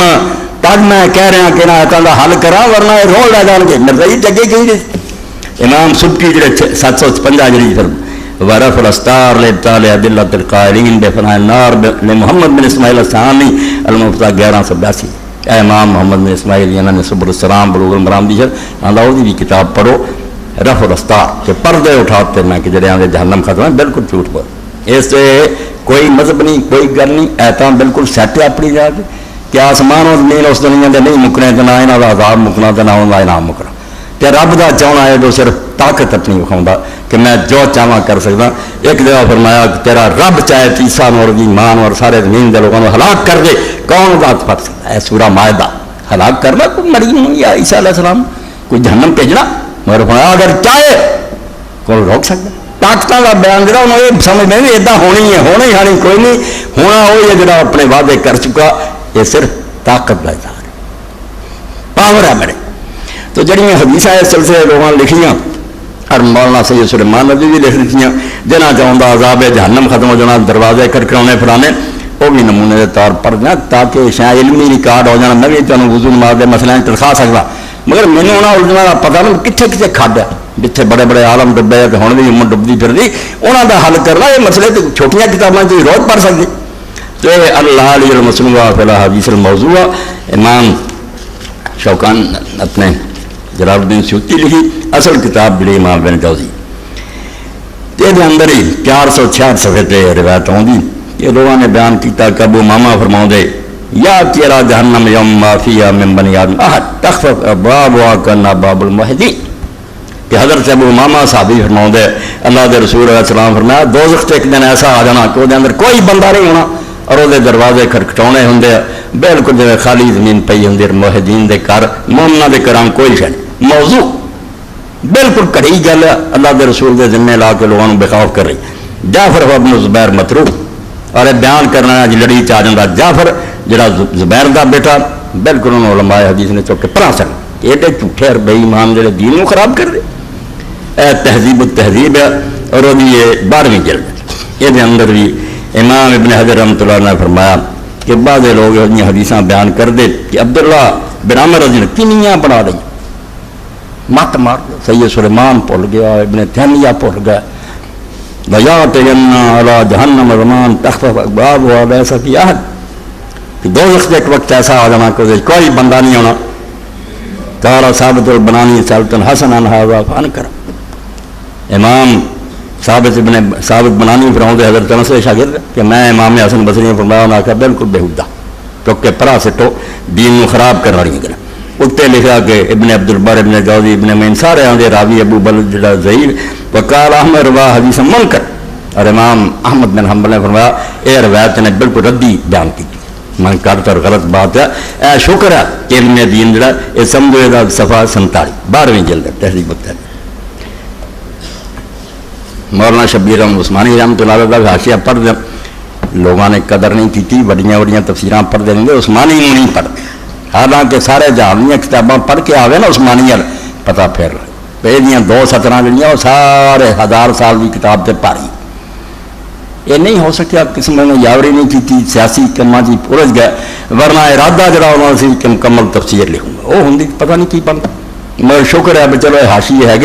تب میں کہہ رہا کہ نہ کا حل کرا ورنہ یہ رو لے جان گے مرزا جی جگہ کہیں امام سبکی جڑے 755 جڑی پھر ورف الاستار لابطال ادلۃ القائلین بفناء النار محمد بن اسماعیل الثانی المفتاح 1182. اے امام محمد بن اسماعیل انہوں نے سبل السلام بلوغ المرام دی اللہ دی بھی کتاب پڑھو رف الاستار کہ پردے اٹھاتے میں کہ جڑے آندے جہنم ختم ہے بالکل جھوٹ بول. اس سے کوئی مذہب نہیں کوئی گل نہیں ایتاں بالکل سیٹ ہے اپنی جگہ تے کہ آسمان اور زمین اس دنیا دے نہیں مکنے تے نہ انہاں دا عذاب مکنا تے نہ انہاں دا انعام مکنا تے رب دا چاہنا ہے جو صرف طاقت اپنی وکھاوندا کہ میں جو چاہواں کر سکدا. ایک جگہ فرمایا کہ تیرا رب چاہے عیسیٰ نور دی مان اور سارے زمین دے لوگوں کو ہلاک کر دے کون بات پڑھ سکتا ہے. سورہ مائدہ ہلاک کرنا کوئی مریم یا عیسیٰ علیہ السلام کوئی جہنم بھیجنا مگر فرمایا اگر چاہے کون روک سکتا. طاقتوں کا بیان جڑا انہوں یہ سمجھ نہیں ادا ہونی ہے ہونی ہانی کوئی نہیں ہونا وہی ہے جڑا اپنے وعدے کر چکا. یہ صرف طاقت کا اظہار ہے پاور ہے میرے. تو جڑیاں حدیثاں اس سلسلے لوگوں نے لکھیاں اور مولانا سید سلیمان ندوی بھی لکھ لکھیاں جنہ چاہتا عذاب جہنم ختم ہو جانا دروازے کھڑکانے پھرانے وہ بھی نمونے کے طور پر دیں تاکہ شاید علمی ریکارڈ ہو جانا. میں بھی تمہیں وضو نماز کے مسئلے تنخواہ سکتا مگر مینوں انہاں الجھنا کا پتہ نہیں کتنے کتنے کھڈ ہے جتنے بڑے بڑے عالم ڈبے تو ہوں بھی امت ڈبتی پھر دی انہوں کا حل کرنا یہ مسئلے تو چھوٹیاں کتابیں تو روز پڑھ سکتی. تو اللہ علی المسلوہ فی الحدیث الموضوع امام شوکان اپنے جلال الدین سیوطی لکھی اصل کتاب جڑی امام ابن جوزی یہ اندر ہی 466 صفحے تے روایت آؤں یہ لوگوں نے بیان کیتا کہ ابو ماما فرماؤں دے یا تیرا جہنم یوم ما فیہا من بنی آدم احد تخفف ابوابها کنا باب الموحدین کہ حضرت ابو ماما صحابی فرماؤں دے اللہ دے رسول علیہ السلام فرمایا دوزخ تے ایک دن ایسا آ جانا کہ وہ دے اندر کوئی بندہ نہیں ہونا اور وہ دروازے کھٹکھٹاؤنے ہوں بالکل جو خالی زمین پئی ہوں موحدین دے گھر مومنہ دے گھراں کوئی شے نہیں. موضوع بالکل کڑی گل ہے اللہ دے رسول دے ذمے لا کے لوگوں بے خوف کر رہی. جعفر ابن زبیر مطروح اور بیان کرنا جی لڑی چاہ جاتا جعفر جڑا زبیر دا بیٹا بالکل انہوں علماء حدیث نے چوک کے پرا سن ایڈے جھوٹے اور بے ایمان جڑے دین کو خراب کر دے. اے تہذیب التہذیب ہے اور وہ بھی یہ 12ویں جلد یہ اندر بھی امام ابن حجر رحمۃ اللہ نے فرمایا کہ بعض لوگ یہ حدیثاں بیان کر دے کہ عبداللہ بن عمر رضی اللہ کنیاں بنا رہی مت مار سید سلیمان بھول گیا ابن تیمیہ بھول گیا وَيَعْتَيَنَّا عَلَىٰ جَهَنَّمَ زَمَانٌ تَخْفَفُ أَبْوَابُهَا لَيْسَ فِيهَا أَحَدٌ کہ دوزخ ایک وقت ایسا آ جانا کہ کوئی بندہ نہیں ہونا. قال ثابت البنانی سألت الحسن عن هذا فأنكر امام ثابت بنانی فرماؤں دے حضرت انس کے شاگرد کہ میں امام حسن بصری نے فرمایا انہاں کہ بالکل بےہودہ کیونکہ پرا سٹو دین کو خراب کر رہی ہیں. اتنے لکھا کہ ابن عبد البر ابن جوزی ابن معین سارے آدھے راوی ابو بلد جڑا ضعیف وقال احمد روا حدیث منکر اور امام احمد بن حنبل نے فرمایا اے روایت نے بالکل ردی بیان کی منکر اور غلط بات ہے. اے شکر ہے کہ علم دین جڑا یہ سمجھو دا صفحہ 47 12ویں جلد تہذیب التہذیب. مولانا شبیر احمد عثمانی رحمۃ اللہ علیہ حاشیہ پڑھ دیں لوگوں نے قدر نہیں کی تھی بڑیاں بڑیاں تفسیراں پڑھ دیں گے عثمانی نہیں پڑھتے حالانکہ سارے جہانیاں کتاباں پڑھ کے آوے نا عثمانی پتہ پھر یہ 2 سطریں جڑیاں وہ سارے 1000 سال کی کتاب سے پاری یہ نہیں ہو سکیا قسم نے یاوری نہیں کی سیاسی کماں کی پورج گئے ورنہ ارادہ جڑا انہوں نے کہ مکمل تفسیر لکھوں گا وہ ہوں پتہ نہیں کی بنتا. مگر شکر ہے چلو حاشی ہے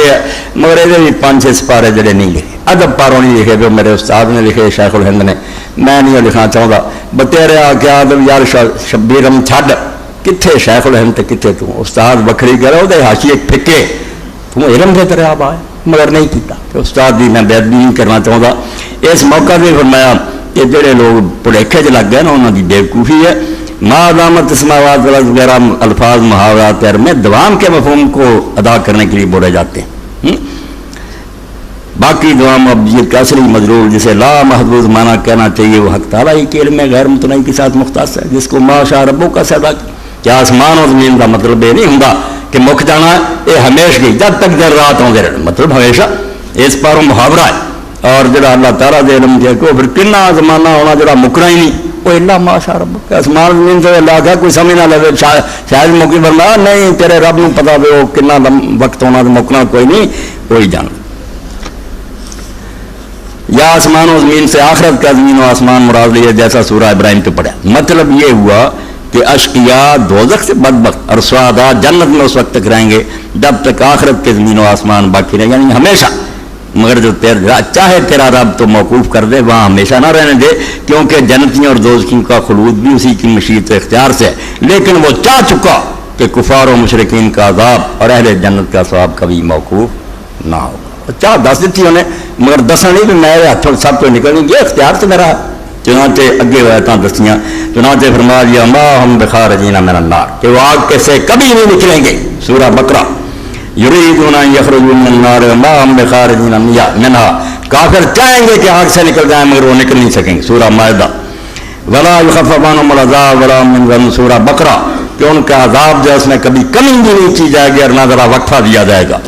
مگر یہ بھی 5-6 سپارے جڑے نہیں لکھے ادب پاروں نہیں لکھے جو میرے استاد نے لکھے شیخ الہند نے میں نہیں لکھنا چاہتا بتیرے آ کے آدم یار شبیرم چھڈ کتنے شیخ الہند کتنے تو استاد بکھری کرے وہ حاشی ایک پھکے تم علم دے تیرے آپ آئے مگر نہیں کیتا کہ استاد بھی میں بےادبی نہیں کرنا چاہتا. اس موقع پہ فرمایا کہ جڑے لوگ پڑھیکھے چ لگ گئے نا انہوں کی بےوقوفی ہے. ما دامت اسماوات وغیرہ الفاظ محاورات میں دوام کے مفہوم کو ادا کرنے کے لیے بولے جاتے ہیں. باقی دوام ابجیت کا اصلی مضرور جسے لا محدود معنی کہنا چاہیے وہ حق تعالیٰ کے علم غیر متناہی کے ساتھ مختص ہے جس کو ما شاء ربوں کا سدا کیا آسمان اور زمین کا مطلب یہ نہیں ہوتا کہ مک جانا ہے یہ ہمیشہ کی جب تک دیر رات ہوں گے مطلب ہمیشہ اس پر محاورہ ہے اور جڑا اللہ تعالیٰ دے علم دے کو پھر کنا زمانہ ہونا جڑا مکنا ہی نہیں وہ اللہ ماشاء رب آسمان زمین سے اللہ کا کوئی سمجھ نہ لگے شاید موقع بننا نہیں تیرے رب نو پتا بھی وہ کنا وقت ہونا تو مکنا کوئی نہیں وہی جان. یا آسمان و زمین سے آخرت کا زمین و آسمان مراد لیے جیسا سورہ ابراہیم پہ پڑھا مطلب یہ ہوا کہ اشقیاء دوزخ سے بدبخت اور سعداء جنت میں اس وقت تک رہیں گے جب تک آخرت کے زمین و آسمان باقی رہیں، یعنی ہمیشہ. مگر جو چاہے تیرا رب تو موقوف کر دے، وہاں ہمیشہ نہ رہنے دے، کیونکہ جنتیوں اور دوزخیوں کا خلود بھی اسی کی مشیت و اختیار سے ہے. لیکن وہ چاہ چکا کہ کفار و مشرکین کا عذاب اور اہل جنت کا ثواب کبھی موقوف نہ ہوگا. چاہ دس دیتی انہیں، مگر دسا نہیں بھی میرے ہاتھوں سب تو نکلیں گے، اختیار سے میرا. چنانچہ اگے آیتاں دستیاں، چنانچہ فرما دیا ما ہم بخارجین من النار، کہ وہ آگ کے سے کبھی نہیں نکلیں گے. سورہ بقرہ. یریدون ان یخرجوا من النار ما ہم بخارجین منہا، کافر چاہیں گے کہ آگ سے نکل جائیں مگر وہ نکل نہیں سکیں گے. سورہ مائدہ. ولا یخفف عنہم العذاب ولا هم ينظرون. سورہ بقرہ، کہ ان کا عذاب جو اس میں کبھی کمی بھی نہیں کی جائے گی اور نہ ذرا وقفہ دیا جائے گا.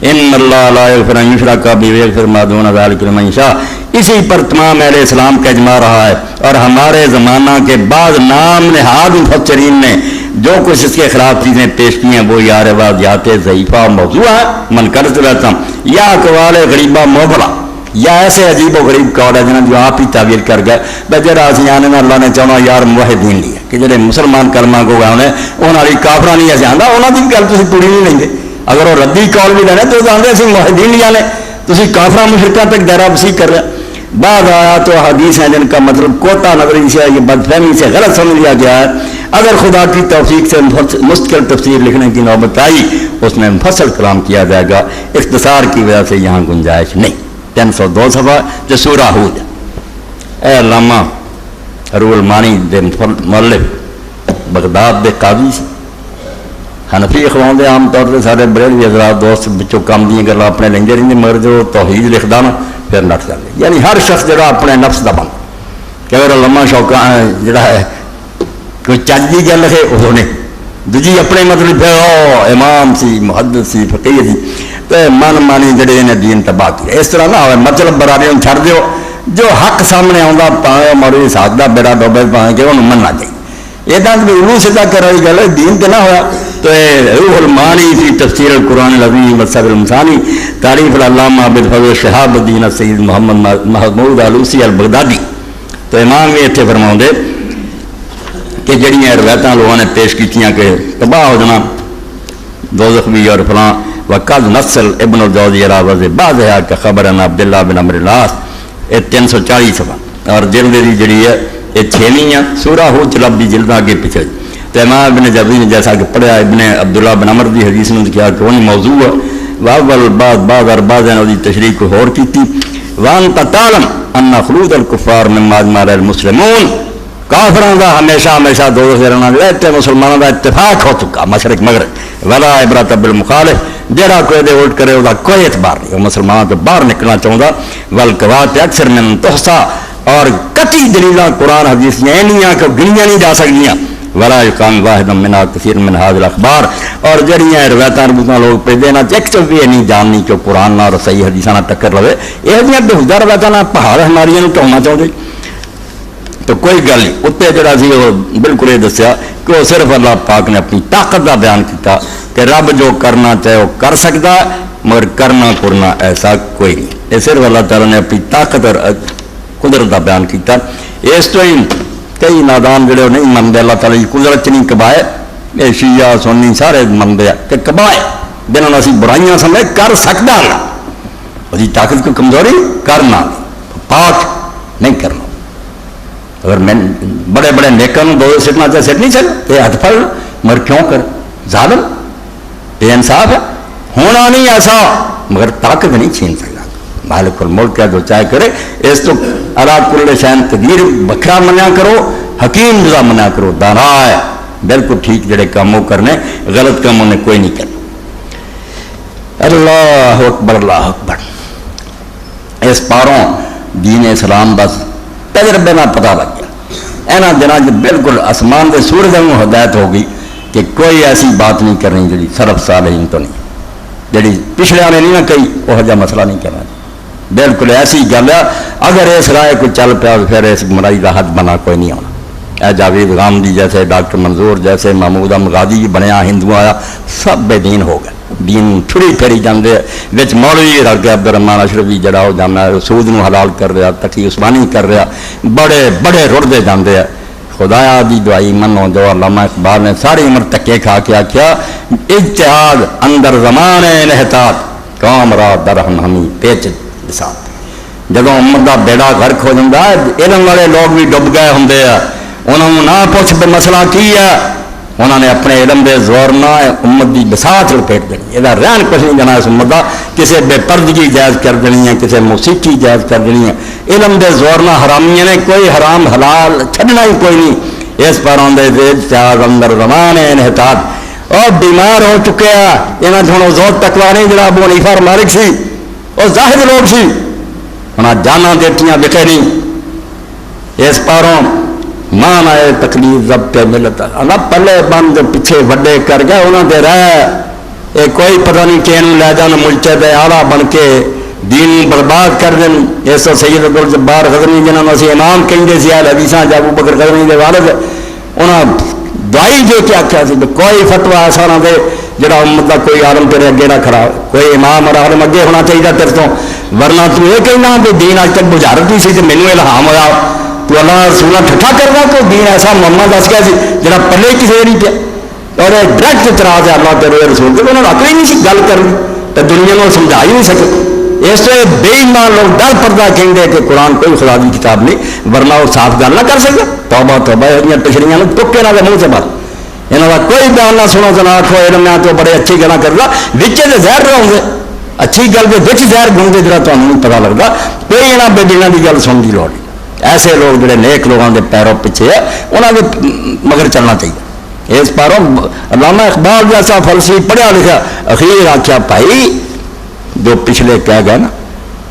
ان اللہ لا یغفر ان یشرک بہ ویغفر ما دون ذلک لمن یشاء. اسی پر تمام اہل اسلام کا اجماع رہا ہے، اور ہمارے زمانہ کے بعض نام نہاد مفسرین نے جو کچھ اس کے خلاف چیزیں پیش کی ہیں وہ یا روایات ضعیفہ موضوع ہے منکرت رہتا ہوں، یا اقوال غریبہ موبلا، یا ایسے عجیب و غریب قول ہے جنہوں جو آپ ہی تعبیر کر گئے. بجر آسیانے میں اللہ نے چاہنا یار موحدین لیا کہ جڑے مسلمان کلمہ کو گئے انہیں والی کافرہ نہیں ایسے آتا، انہوں کی گل تھی پوری نہیں لیں گے. اگر وہ ردی قول بھی لینے تو آدھے اسی موحدین لیا نے، تھی کافرہ مشرکہ تک دائرہ وسیع کر رہے. بعض آیات و حدیث ہیں جن کا مطلب کوتا نظری سے یہ بدفہمی سے غلط سمجھ لیا گیا ہے. اگر خدا کی توفیق سے مستقل تفسیر لکھنے کی نوبت آئی اس میں مفصل کلام کیا جائے گا، اختصار کی وجہ سے یہاں گنجائش نہیں. 302 صفحہ جو سورہ ہود. اے علامہ روح المانی دے مؤلف بغداد دے قاضی سے حنفی اخوان دے عام طور سے سارے بریلوی حضرات دوست بچوں کام دیں گلا اپنے لیں رہتے مگر جو توحید لکھدا نا پھر نٹ جاتے. یعنی ہر شخص جڑا اپنے نفس دا بن کہ اگر علامہ شوقا جڑا ہے کوئی چج کی گل ہے وہ نے دوجی اپنے مطلب امام سی محدث سی فقیہ سی تو من مانی جڑے نے دین تباہ کیا. اس طرح نہ ہوئے مطلب برابری چھڑ دیو، جو حق سامنے آتا پاوے مولوی صاحب دا بیڑا ڈوبے پاوے کہ انہوں مننا چاہیے. یہ بھی روح سیدھا کرنے والی گل ہے، دین تو نہ ہوا. تو روح المانی فی تفسیر القرآن العظیم والصبر المثانی تعریف العلامہ عبد الفضل شہاب الدین سید محمد محمود آلوسی البغدادی. تو امام بھی اتنے فرماؤں دے کہ جڑیاں روایتاں لوگوں نے پیش کیتیاں کہ تباہ ہو جانا دوزخ بھی اور فلاں وقد نسل ابن الجوزی علاوہ سے بعض ہے کہ خبر ان عبداللہ بن عمر العاص. یہ 340 صفحہ اور جلد دی جڑی ہے یہ 6ویں ہے. سورہ ہود چلب دی جلد آگے پیچھے. تو امام ابن جبری نے جیسا کہ پڑھا ابن عبداللہ بن عمر دی حدیث نے کیا کہ وہی موضوع ہے. واول بعض اور بعض نے دی تشریح کو اور کیتی. وانت تعلم ان خلود الکفار من مجمع المسلمون، کافران دا ہمیشہ دوزخ سے رہنا ہے مسلمانوں دا اتفاق ہو چکا مشرق مغرب. ولا عبرت بالمخالف، جہاں کوئی دے ووٹ کرے وہ کوئی اعتبار نہیں، وہ مسلمانوں تو باہر نکلنا چاہتا. والقوات اکثر من تحصا، اور قطعی دلیلاں قرآن حدیث ایسا کہ گنیاں نہیں جا سکتیاں. ولا یقام واحد منها کثیر من هذه الاخبار، اور جڑیاں روایتاں ربوتاں لوگ پہ دینا چیک تو بھی نہیں جاننی کہ قرآن نہ اور صحیح حدیثاں نہ ٹکر لوے. یہ جہاں بہت روایتاں نہ پہاڑ ہماری ٹونا چاہتے تو کوئی گل نہیں. اتنے جڑا سی وہ بالکل یہ دسیا کہ وہ صرف اللہ پاک نے اپنی طاقت کا بیان کیا کہ رب جو کرنا چاہے وہ کر سکتا مگر کرنا ایسا کوئی نہیں. یہ صرف اللہ تعالیٰ نے اپنی طاقت اور قدرت کا بیان کیا. اس تو ہی کئی نادان جڑے نہیں منتے اللہ تعالیٰ کی قدرت نہیں کبائے. یہ شیعہ سنی سارے منتے کہ کبائے جنہوں اسی برائیاں سمجھے کر سکتا اللہ، وہی طاقت کو کمزوری کرنا پاک نہیں کرنا. اگر میں بڑے بڑے نیکوں دو سٹنا چاہے سٹ نہیں سکتا یہ ہاتھ پھڑ مگر کیوں کر ظالم بے انصاف ہے. ہونا نہیں ایسا مگر طاقت نہیں چھین سکتا. مالک الملک ہے جو چاہے کرے. اس تو اللہ کل شین تقدیر بکھرا منیا کرو، حکیم جزا منیا کرو، دانا ہے بالکل ٹھیک جڑے کاموں کرنے غلط کاموں نے کوئی نہیں کرنا. اللہ اکبر اللہ اکبر. اس پاروں دین اسلام بس تجربے میں پتہ لگ گیا. اینا دنوں بالکل آسمان کے سورج میں ہدایت ہو گئی کہ کوئی ایسی بات نہیں کرنی جی صرف صالحین تو نہیں، جی پچھلے نے نہیں نہ کہی وہ جا مسئلہ نہیں کرنا. بالکل ایسی گل ہے اگر اس رائے کو چل پیا پھر اس گمراہی کا حد بنا کوئی نہیں ہونا. اے جاوید غامدی جیسے ڈاکٹر منظور جیسے محمود غادی بنیا ہندو آیا سب بے دین ہو گئے. دین چھڑی پھیری جاندے وچ مولوی رل کے عبد الرحمان اشرفی جڑا ہو جانا سود نو حلال کر رہا، تقی عثمانی کر رہا، بڑے بڑے رڑتے جاندے خدایا دی دعائی منو جو علامہ اقبال نے ساری عمر تکے کھا کے آکھیا اجتہاد اندر زمان انحطاط قوم را درہم ہمی پیچ بساط جدو امت دا بیڑا گھر کھو جاتا ہے علم والے لوگ بھی ڈب گئے ہوں انہوں نے نہ پوچھ بے مسئلہ کی ہے انہوں نے اپنے علم دے زور نہ امت دی بساط لپیٹ دینی یہ رہن کچھ نہیں جانا اس امت دا کسے بے پردگی جائز کر دینی ہے کسے موسیقی جائز کر دینی ہے علم دے زور نہ حرامیہ نے کوئی حرام حلال چھڑنا ہی کوئی نہیں اس پر آندے دے چاہت اندر زمان انحطاط اور بیمار ہو چکے ہیں انہاں تھوڑا زور تکوا نہیں جناب ابو حنیفہ مالک سی اور زاہد لوگ سی انہاں جانا دیٹیاں بکے نہیں اس پاروں مان آئے تکلیف ضبط ملت اللہ پلے بند پیچھے وڈے کر گئے انہوں دے رہے کوئی پتہ نہیں کہ انہوں لے جانا ملچے دے آلہ بن کے دین برباد کر دیں ایسا سید عبدالجبار غزنوی جنہوں نے اسی امام کہیں دے سیال حدیثاں جب ابو بکر غزنوی دے والد انہوں دعائی جو کیا کیا سی کوئی فتوہ ایسا نہ دے جڑا امت دا کوئی عالم تیرے اگے نہ کھڑا کوئی امام اور عالم اگے ہونا چاہیے تیرے تو ورنہ تو یہ کہنا کہ دین آج تک بجھارت نہیں سی تو مینوں الہام ہوا تو اللہ رسولہ ٹھٹھا کرنا تو دین ایسا محمد دس گیا سی جڑا پلے کسی نہیں پیا اور ڈائریکٹ اعتراض ہے اللہ تیرے رسول کے انہوں نے عقل ہی نہیں سی گل کرنی تو دنیا میں سمجھا ہی نہیں سکے اس لیے بے ایمان لوگ ڈر پردہ کہیں گے کہ قرآن کوئی خدا کی کتاب نہیں ورنہ وہ صاف گل نہ کر سکتا توبہ توبہ یہ پچھڑیاں ٹکے نہ منہ سے بات انہوں کا کوئی بیان نہ سنو تو نہ آخو علم میں تو بڑے اچھی گلا کرتا وچے تو زہر رہو گے اچھی گل کے بچ زہر گھومتے جا تمہیں نہیں پتا لگتا کوئی یہاں بے دینوں کی گل سن کی لوڑ نہیں ایسے لوگ جڑے نیک لوگوں کے پیروں پیچھے ہے انہوں نے مگر چلنا چاہیے اس پاروں علامہ اقبال جیسا فلسفی پڑھیا لکھا اخیر آخیا بھائی جو پچھلے کہہ گئے نا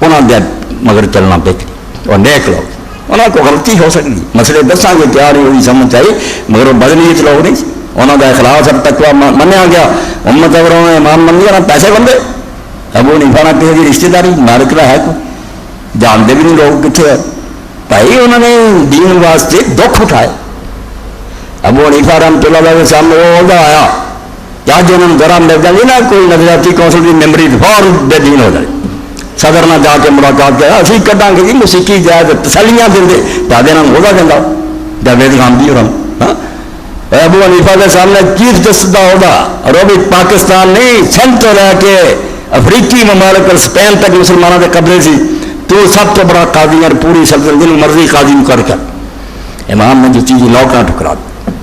انہوں نے مگر چلنا بہتر اور نیک لوگ انہوں کو غلطی ہو سکتی مسئلے دساں گے کیا نہیں ہوئی سمجھ آئی مگر وہ بدنیت لوگ نہیں انہوں کا اخلاص اب تک منیا گیا امت اگر انہوں نے امام من لیا پیسے بندے ابو حنیفہ نہ کسی کی رشتے داری مالک کا ہے کوئی جانتے بھی نہیں لوگ کتنے ہے بھائی انہوں نے دین واسطے دکھ اٹھائے ابو حنیفہ رحمۃ اللہ علیہ کے سامنے وہ عہدہ آیا کیا جو انہوں نے ذرا مل جائے نا کوئی نظریاتی کونسل کی ممبری فور بے دین ہو جائے صدر نہ جا کے ملاقات کیا اسی کٹاں گے جی موسیقی جائز تسلیاں دیں جاتے انہوں عہدہ دینا جاوید غامدی اور ہم ابو حنیفہ کے سامنے چیف جسٹس کا عہدہ اور وہ بھی پاکستان نہیں سندھ تو لے کے افریقی ممالک اور اسپین تک مسلمانوں کے قبضے سی تو سب تو بڑا قاضی اور پوری سلطنت جن مرضی قاضی کر کر امام نے جو چیز لوکاں ٹکرا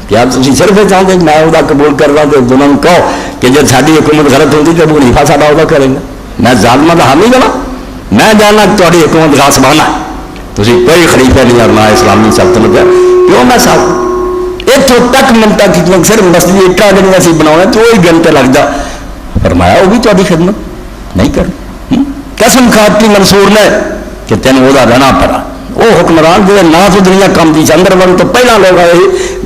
کیا تھی صرف یہ چاہتے میں عہدہ قبول کر رہا تو دونوں نے کہو کہ جب ساری حکومت غلط ہوتی تو ابو حنیفہ سارا عہدہ کریں گا میں ظالمہ کا حامی بنا میں جاننا کہ تاری حکومت غاص بنا تھی کوئی خلیفہ نہیں اور نہ اسلامی سلطنت ہے کیوں میں ساتھ اتوں تک منتا کہ صرف مسجد ایک دن اسی بنا تو وہی گھنٹے لگ جا فرمایا وہ بھی تاری خدمت نہیں کر قسم کھاتی منصور نے کہ تین وہ رہنا پڑا وہ حکمران جو نہ تو دنیا کم دی اندر بن تو پہلا لوگ آئے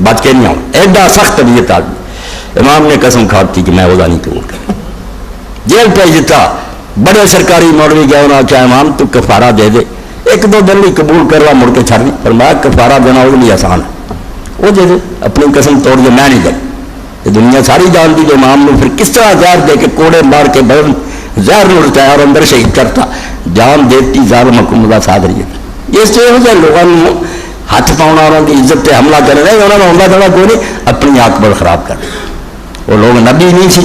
بچ کے نہیں آؤں ایڈا سخت طبیعت آدمی امام نے قسم کھاتی کہ میں وہ نہیں قبول کر جیل پہ جتا بڑے سرکاری مولوی گیا انہوں نے کیا امام تو کفارہ دے دے ایک دو دن بھی قبول کر رہا مڑ کے چھڑ نہیں فرمایا کفارہ دینا وہ لیے آسان ہے وہ دے دے اپنی قسم توڑ دے میں نہیں دے یہ دنیا ساری جان دی جو امام نے پھر کس طرح زہر دے کے کوڑے مار کے بدن زہر اڑتا ہے اور اندر شہید کرتا جان دیتی ظالم حکومت کا ساتھ رہی ہے اس سے یہ لوگوں ہاتھ پاؤنا انہوں کی عزت پہ حملہ کر رہے انہوں نے حملہ کرنا کوئی نہیں اپنی آکبر خراب کر وہ لوگ نبی نہیں سی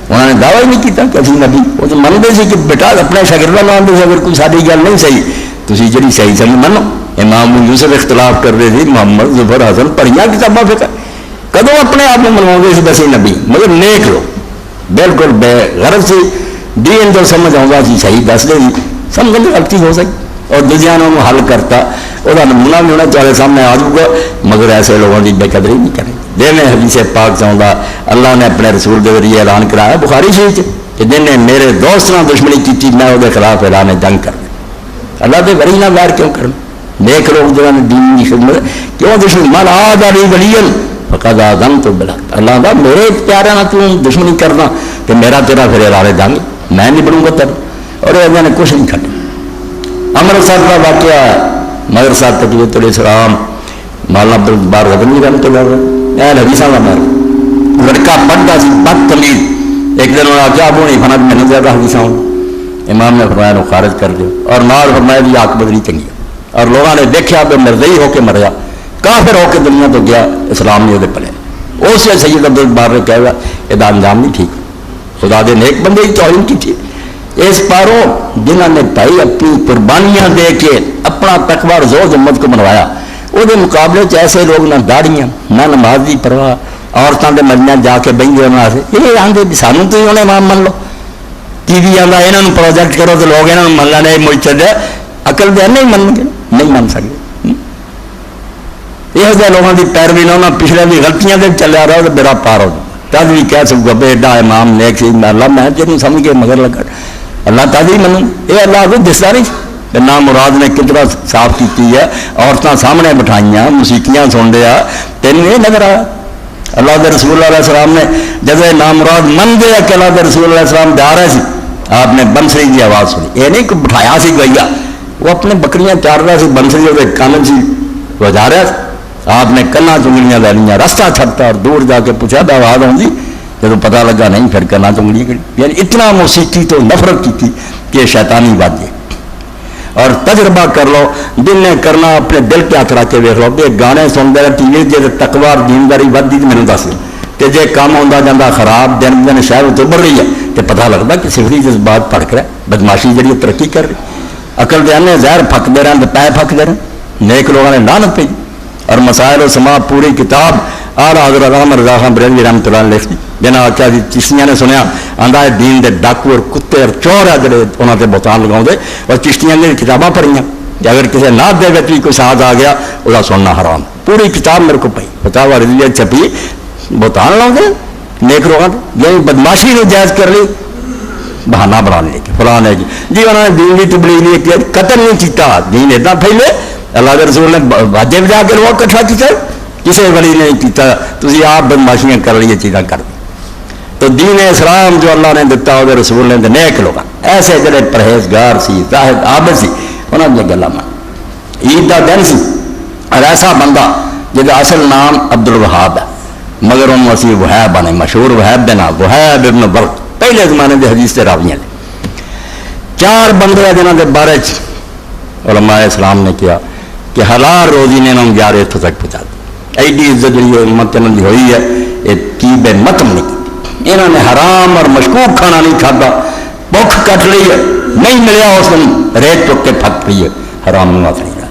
انہوں نے دعویٰ ہی نہیں کیتا کہ اسی نبی وہ تو منتے سی کہ بیٹا اپنے شاگردہ مانتے سے اگر کوئی ساری گل نہیں صحیح تھی جی صحیح سمجھ منو امام یوسف اختلاف کر رہے تھے محمد ظفر حسن پڑھیاں کتاباں فکر کدوں اپنے آپ میں منوا سی دسی نبی مگر نیک لو بالکل بے غرض سے دین جو سمجھ آؤں گا جی صحیح دس دے جی سمجھ غلطی ہو سکتی اور دوسرے انہوں حل کرتا وہ نمونہ بھی ہونا چاہے سامنے آ جائے گا مگر ایسے لوگوں کی بے قدری نہیں کریں دے میں حدیث پاک چاہتا اللہ نے اپنے رسول کے ذریعے اعلان کرایا بخاری شریف کہ جن نے میرے دوست نہ دشمنی کی میں وہ خلاف اعلان جنگ کر دیں اللہ کے وری نہ ویر کیوں کرنا نیک لوگ جو دین کی خدمت کیوں دشمنی مال آد علی ولیل فقد آدم تو بلا اللہ کا میرے پیارے نہ تو دشمنی کرنا کہ میرا تیرا پھر اعلان جنگ میں نہیں بنوں گا تب اور یہ نے کچھ نہیں کھٹا امرتسر کا واقعہ مگر صاحب تقیت الاسلام مولانا عبدالجبار غزنوی رحمۃ اللہ علیہ حدیثاں کا مر لڑکا پڑھتا سی بدتمیز ایک دن انہوں نے کیا ابو حنیفہ میں نے زیادہ حدیثاں امام نے فرمایا انہوں خارج کر دیا اور نال فرمایا بھی آنکھ بدری چنگی اور لوگوں نے دیکھا کہ مرضی ہو کے مریا کافر ہو کے دنیا تو گیا، اسلام نہیں وہ پلے. اس سید عبد البار نے کہا یہ انجام نہیں ٹھیک، خدا دے نیک بندے کی توہین کی تھی. اس پاروں جنہوں نے بھائی اپنی قربانیاں دے کے اپنا تقوی اور زور امت کو بنوایا، وہ مقابلے ایسے لوگ نہ داڑیاں نہ نماز کی پرواہ، عورتوں کے مجمع جا کے بہن یہ آدھے بھی سانوں تو ہی انہیں امام من لو. ٹی وی آتا یہاں پروجیکٹ کرو تو لوگ یہاں من لینا مل چل رہا، عقل دے نہیں من گے، نہیں من سکتے. یہ لوگوں کی پیروی نہ پچھلے بھی غلطیاں سے چلیا رہا تو میرا پار ہو تب بھی کہہ سکوں بے ایڈا امام نیک سی اللہ میں جن سمجھ کے مگر لگا اللہ تازی منوں. یہ اللہ کو دستا نہیں نام مراد نے کتنا صاف کی ہے. عورتیں سامنے بٹھائیاں موسیقیاں سن رہا تینوں یہ نظر آیا. اللہ کے رسول اللہ علیہ السلام نے جب نام مراد من گیا کہ اللہ کے رسول اللہ علیہ السلام جا رہے تھے، آپ نے بنسری کی آواز سنی. یہ نہیں کہ بٹھایا سی گیا، وہ اپنے بکریاں چار رہا سی، بنسری وہ کان سی وہ جا رہا تھا. آپ نے کنا چنگڑیاں لے لیا، رستہ چھٹتا اور دور جا کے پوچھا تو آواز آؤں جب پتہ لگا نہیں پھر کنا چنگڑیاں کری. یعنی اتنا موسیقی تو نفرت کی تھی کہ شیطانی بات ہے. اور تجربہ کر لو دل نے کرنا، اپنے دل پہ ہاتھ رکھ کے ویک لو بھی گانے سنتے رہے ٹی وی جی تقوی اور دینداری ودی تو میرے دس کہ جی کام آتا جاتا خراب دن دن شہر اتبر رہی ہے تو پتہ لگتا کہ سفری جذبات پڑک رہا بدماشی جی ترقی کر رہی. عقل دے آنے زہر پھکتے رہے پے پھکتے رہے، نیک لوگوں نے لعنت پی. اور مسائل و سما پوری کتاب آر حضرت احمد رضا خان بریلوی رحمۃ اللہ علیہ لکھتی جنہیں آخیا جی چشتیاں نے سنیا آدھا دین دے ڈاکو اور کتے اور چور ہے جڑے انہوں نے بہتان لگاؤ دے. اور چشتیاں نے کتاباں پڑھیاں کہ اگر کسی نعت دے بھی کوئی ساتھ آ گیا وہ سننا حرام. پوری کتاب میرے کو پی فتاوی رضویہ چھپی بہتان لاؤ دے نیک لوگوں نے یعنی بدماشی نے جائز کر لی، بہانہ بنا لے کے فلاں ہے جی انہوں نے دین کی تبلیغ نہیں کی، قتل نہیں کیتا، دین اتنا پھیلے. اللہ کے رسول نے واجب جا کے لوگ کٹھا کیا کسی ولی نہیں کیتا، تھی آپ بدماشیاں کر لی چیزاں کر دی. تو دین اسلام جو اللہ نے دتا وہ رسول نے نیک لوگ ایسے جڑے پرہیزگار سی زاہد عابد سی انہوں نے گلا من. عید کا دن سی اور ایسا بندہ جہاں اصل نام عبد الوہاب ہے مگر انہوں اسی وہیب آنے مشہور وہیب دے نام وہیب ابن برق پہلے زمانے کے حدیث سے راویاں نے. چار بندے جنہوں کے بارے علماء اسلام نے کیا کہ حلال روزی نے انہوں یار اتوں تک پہنچا دی. ایڈی عزت جی امت انہوں کی ہوئی ہے یہ تیب متم نہیں کی. انہوں نے حرام اور مشکوک کھانا نہیں کھاتا، بھوک کٹ لی ہے نہیں ملیا اس دن ریت چک کے پھک پی ہے حرام نہیں نہیں رہا.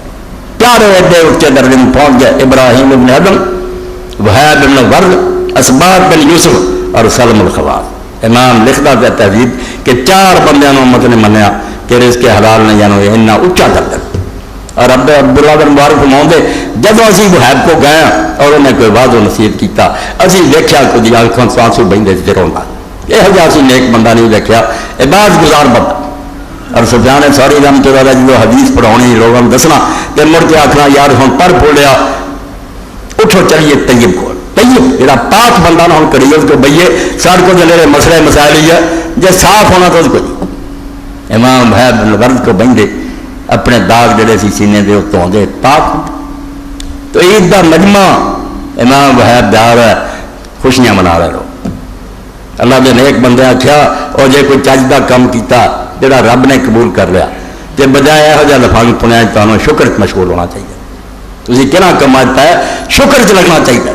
پیارے ایڈے اچے درجے میں پہنچ گئے ابراہیم ابن ادم وہیب ابن ورد اسباط بن یوسف اور سلم الخواص. امام لکھتا ہے تہذیب کہ چار بندیاں امت نے منیا کہ رزق حلال نے جانو اتنا اچا درجہ. اور عبداللہ بن مبارک فرماؤں دے جب اسی وہیب کو گئے اور انہیں کوئی واضح نصیحت کیتا اسی دیکھا کچھ آنکھوں سانسو بہندے سے رونا یہ جا سی نیک بندہ نہیں دیکھا عباد گزار بندہ. اور سفیان ثوری رحمۃ اللہ علیہ جو حدیث پڑھاؤنی لوگوں نے دسنا کہ مڑ کے آخنا یار ہوں پر پھولیا اٹھو چلیے طیب کو طیب جہاں پاک بندہ نہ ہوں کریے اس کو بھئیے سارے کو جلے مسئلے مسائل ہی ہے جی صاف ہونا تو اس کو امام وہیب ورد کو بہندے اپنے داغ جڑے سی سینے دے اتوں دے پاک. تو عید کا مجمع امام وہیب جا رہا ہے خوشیاں منا رہے لوگ. اللہ کے نیک بندے آخیا اور جے کوئی چج کا کام کیتا جڑا رب نے قبول کر لیا تو بجائے یہو جہاں لفظ پنیا تمہیں شکر مشغول ہونا چاہیے. تھی کہنا کماتا ہے شکر چ لگنا چاہیے.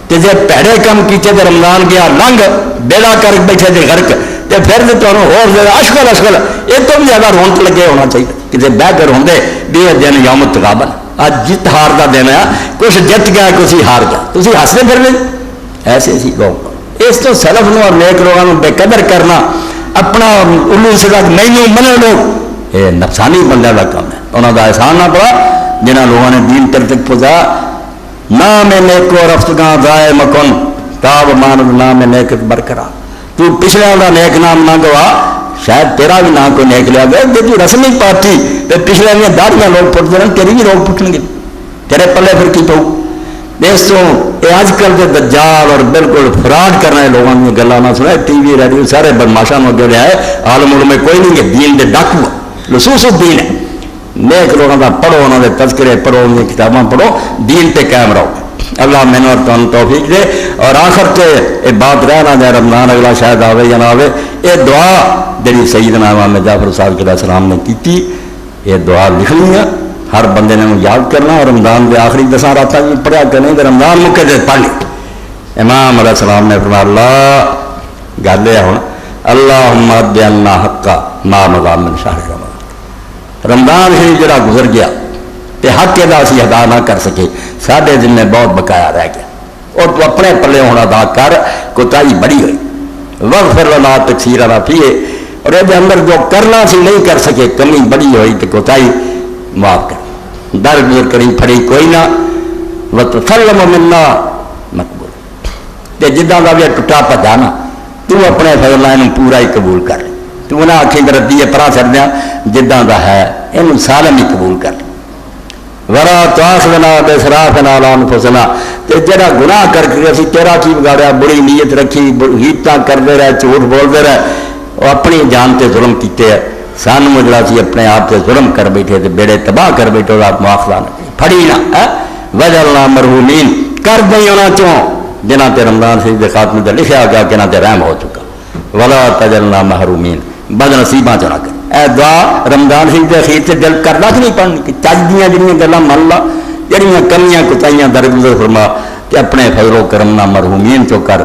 تو جی پیڑے کام کیتے تو رمضان گیا لنگ بیڑا کر بیٹھے تھے غرق تو پھر تو تمہیں ہو زیادہ اشکل اشکل یہ تو بھی زیادہ رونق لگے ہونا چاہیے کسی بہ کر ہوں بھی دن یوم تغابن اج جت ہار کا دن ہے کچھ جت گیا کچھ ہار گیا تھی ہستے پھر لیں ایسے سی لوگ. اس تو سلف نو اور نیک لوگوں بے قدر کرنا اپنا الو سدا نہیں من لوگ یہ نفسانی بندے کا کام ہے. انہوں کا احسان نہ پڑا جنہوں لوگوں نے دین تر تک پہنچا. نام نیکو رفتگاں ضائع مکن تاب ماند نام نیکت برقرار. تو پچھلے والا نیک نام نہ گوا شاید تیرا بھی نام کوئی نیک لیا گیا تو رسمی پارٹی تو پچھلے دیا داڑیاں لوگ پٹتے رہے تیری بھی لوگ پٹن گے تیرے پلے پھر کی پاؤ. دوستوں یہ اج کل کے دجال اور بالکل فراڈ کرنے لوگوں نے گلا نہ سنا ٹی وی ریڈیو سارے بدماشاں میں اگے آئے عالم علم میں کوئی نہیں ہے دین دے ڈاکو لصوص الدین ہے. نیک لوگوں کا پڑھو انہوں نے تذکرے پڑھو ان کی کتاباں پڑھو دین پہ قائم رہو. اللہ مینوں اور تمہیں توفیق دے. اور آخر تے یہ بات رہنا جائے رمضان اگلا شاید آوے یا نہ آوے یہ دعا جی سیدنا امام جعفر صادق علیہ السلام نے کی یہ دعا لکھنی ہے ہر بندے نے یاد کرنا، اور رمضان کے آخری 10 راتیں بھی پڑھیا کرنے کہ رمضان مکے دے پڑھ لی۔ امام علیہ السلام نے فرمایا اللہ گل ہے ہوں اللہم ادی عنا حقا ما مضی من شہر رمضان، رمضان شریف جڑا گزر گیا تے حق ادا اسی ادا نہ کر سکے، ساڈے ذمے بہت بقایا رہ گیا، اور تو اپنے پلے ہونا ادا کر، کوتاہی بڑی ہوئی، واغفر لنا تقصیرنا فیہ، اور یہ اندر جو کرنا سی نہیں کر سکے، کمی بڑی ہوئی تو کوتاہی معاف کر، در گزر کری پھڑی کوئی نہ، وتسلم منا مقبول، تے جداں دا بھی ٹوٹا پجا نا تو اپنے فضل انہوں پورا ہی قبول کر لے، تو نہ آکھیں ردی ہے پرا چڑھ دیا، جداں دا ہے انہوں سالم ہی قبول کر لے۔ ورا تواخذنا باسرافنا علی انفسنا، تے جڑا گناہ کر کے اسی تیرا کی بگاڑیا، بری نیت رکھی، غیبتاں کرتے رہے، جھوٹ بولتے رہے، اور اپنی جان تے ظلم کیتے ہیں، سانوں جڑا سی اپنے آپ سے ظلم کر بیٹھے تے بیڑے تباہ کر بیٹھے، اور آپ مواخذہ نہ پھڑی نہ وجلنا مرحومین، کر دیں انہاں چوں جنہاں تے رمضان شریف دے خاتمے تے لکھا گیا کہ انہاں تے رحم ہو چکا، ولا تجلنا محرومین، بد نصیباں چوں نہ کر۔ اے دعا رمضان شریف کے اخیر سے دل کرنا کہ نہیں پڑھنی کہ چج دیاں جڑیاں گلاں من لا، جڑیاں کمیاں کوتاہیاں درگزر فرما، کہ اپنے فضل و کرم نہ مرحومین چو کر،